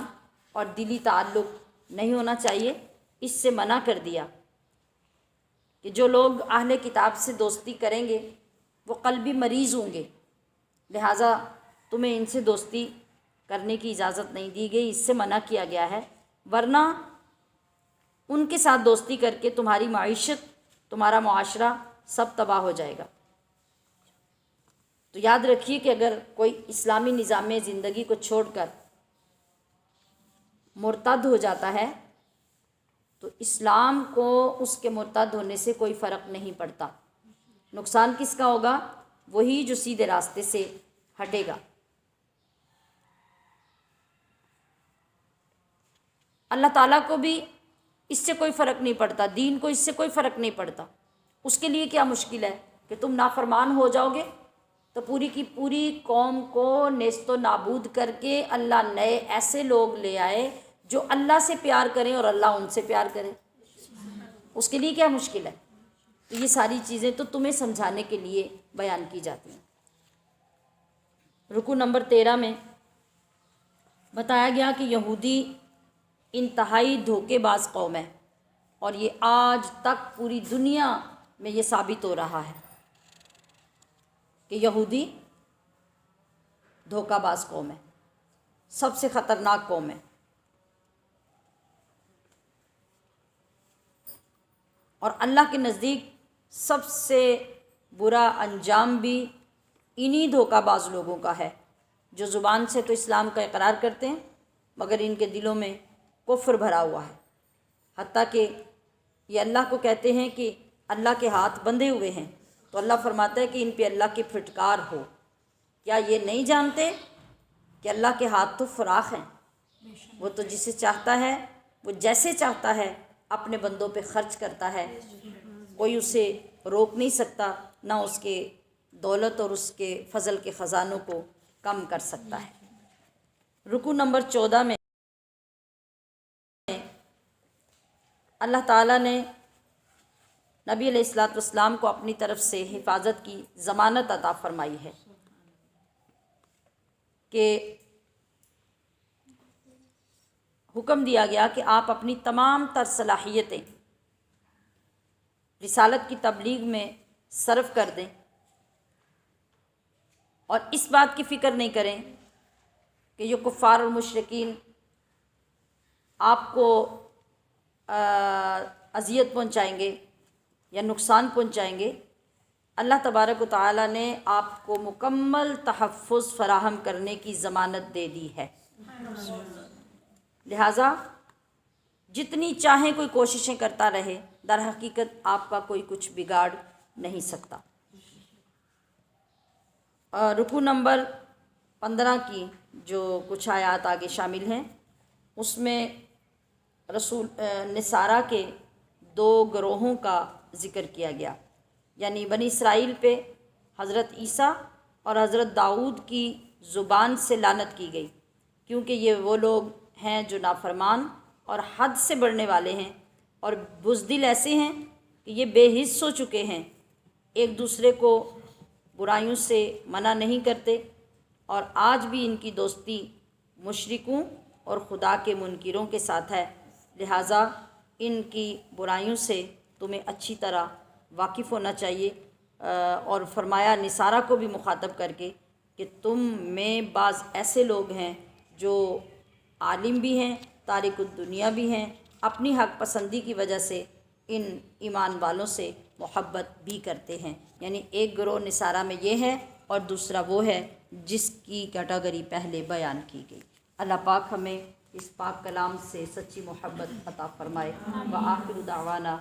اور دلی تعلق نہیں ہونا چاہیے، اس سے منع کر دیا کہ جو لوگ اہل کتاب سے دوستی کریں گے وہ قلبی مریض ہوں گے، لہٰذا تمہیں ان سے دوستی کرنے کی اجازت نہیں دی گئی، اس سے منع کیا گیا ہے، ورنہ ان کے ساتھ دوستی کر کے تمہاری معیشت، تمہارا معاشرہ سب تباہ ہو جائے گا۔ تو یاد رکھیے کہ اگر کوئی اسلامی نظام زندگی کو چھوڑ کر مرتد ہو جاتا ہے تو اسلام کو اس کے مرتد ہونے سے کوئی فرق نہیں پڑتا، نقصان کس کا ہوگا؟ وہی جو سیدھے راستے سے ہٹے گا۔ اللہ تعالیٰ کو بھی اس سے کوئی فرق نہیں پڑتا، دین کو اس سے کوئی فرق نہیں پڑتا، اس کے لیے کیا مشکل ہے کہ تم نافرمان ہو جاؤ گے تو پوری کی پوری قوم کو نیست و نابود کر کے اللہ نئے ایسے لوگ لے آئے جو اللہ سے پیار کریں اور اللہ ان سے پیار کرے، اس کے لیے کیا مشکل ہے؟ تو یہ ساری چیزیں تو تمہیں سمجھانے کے لیے بیان کی جاتی ہیں۔ رکوع نمبر 13 میں بتایا گیا کہ یہودی انتہائی دھوکے باز قوم ہے، اور یہ آج تک پوری دنیا میں یہ ثابت ہو رہا ہے کہ یہودی دھوکہ باز قوم ہے، سب سے خطرناک قوم ہے، اور اللہ کے نزدیک سب سے برا انجام بھی انہی دھوکہ باز لوگوں کا ہے جو زبان سے تو اسلام کا اقرار کرتے ہیں مگر ان کے دلوں میں کفر بھرا ہوا ہے، حتیٰ کہ یہ اللہ کو کہتے ہیں کہ اللہ کے ہاتھ بندھے ہوئے ہیں، تو اللہ فرماتا ہے کہ ان پہ اللہ کی پھٹکار ہو۔ کیا یہ نہیں جانتے کہ اللہ کے ہاتھ تو فراخ ہیں، وہ تو جسے چاہتا ہے وہ جیسے چاہتا ہے اپنے بندوں پہ خرچ کرتا ہے، کوئی اسے روک نہیں سکتا، نہ اس کے دولت اور اس کے فضل کے خزانوں کو کم کر سکتا ہے۔ رکوع نمبر 14 میں اللہ تعالیٰ نے نبی علیہ الصلوۃ والسلام کو اپنی طرف سے حفاظت کی ضمانت عطا فرمائی ہے کہ حکم دیا گیا کہ آپ اپنی تمام تر صلاحیتیں رسالت کی تبلیغ میں صرف کر دیں، اور اس بات کی فکر نہیں کریں کہ یہ کفار اور مشرکین آپ کو اذیت پہنچائیں گے یا نقصان پہنچائیں گے۔ اللہ تبارک و تعالیٰ نے آپ کو مکمل تحفظ فراہم کرنے کی ضمانت دے دی ہے، لہٰذا جتنی چاہیں کوئی کوششیں کرتا رہے، در حقیقت آپ کا کوئی کچھ بگاڑ نہیں سکتا۔ رکوع نمبر 15 کی جو کچھ آیات آگے شامل ہیں اس میں رسول نصارہ کے 2 گروہوں کا ذکر کیا گیا، یعنی بنی اسرائیل پہ حضرت عیسیٰ اور حضرت داؤد کی زبان سے لعنت کی گئی، کیونکہ یہ وہ لوگ ہیں جو نافرمان اور حد سے بڑھنے والے ہیں اور بزدل ایسے ہیں کہ یہ بے حس ہو چکے ہیں، ایک دوسرے کو برائیوں سے منع نہیں کرتے، اور آج بھی ان کی دوستی مشرکوں اور خدا کے منکروں کے ساتھ ہے، لہٰذا ان کی برائیوں سے تمہیں اچھی طرح واقف ہونا چاہیے۔ اور فرمایا نصارہ کو بھی مخاطب کر کے کہ تم میں بعض ایسے لوگ ہیں جو عالم بھی ہیں، تارک الدنیا بھی ہیں، اپنی حق پسندی کی وجہ سے ان ایمان والوں سے محبت بھی کرتے ہیں، یعنی ایک گروہ نصارہ میں یہ ہے اور دوسرا وہ ہے جس کی کیٹیگری پہلے بیان کی گئی۔ اللہ پاک ہمیں اس پاک کلام سے سچی محبت عطا فرمائے۔ وآخر دعوانا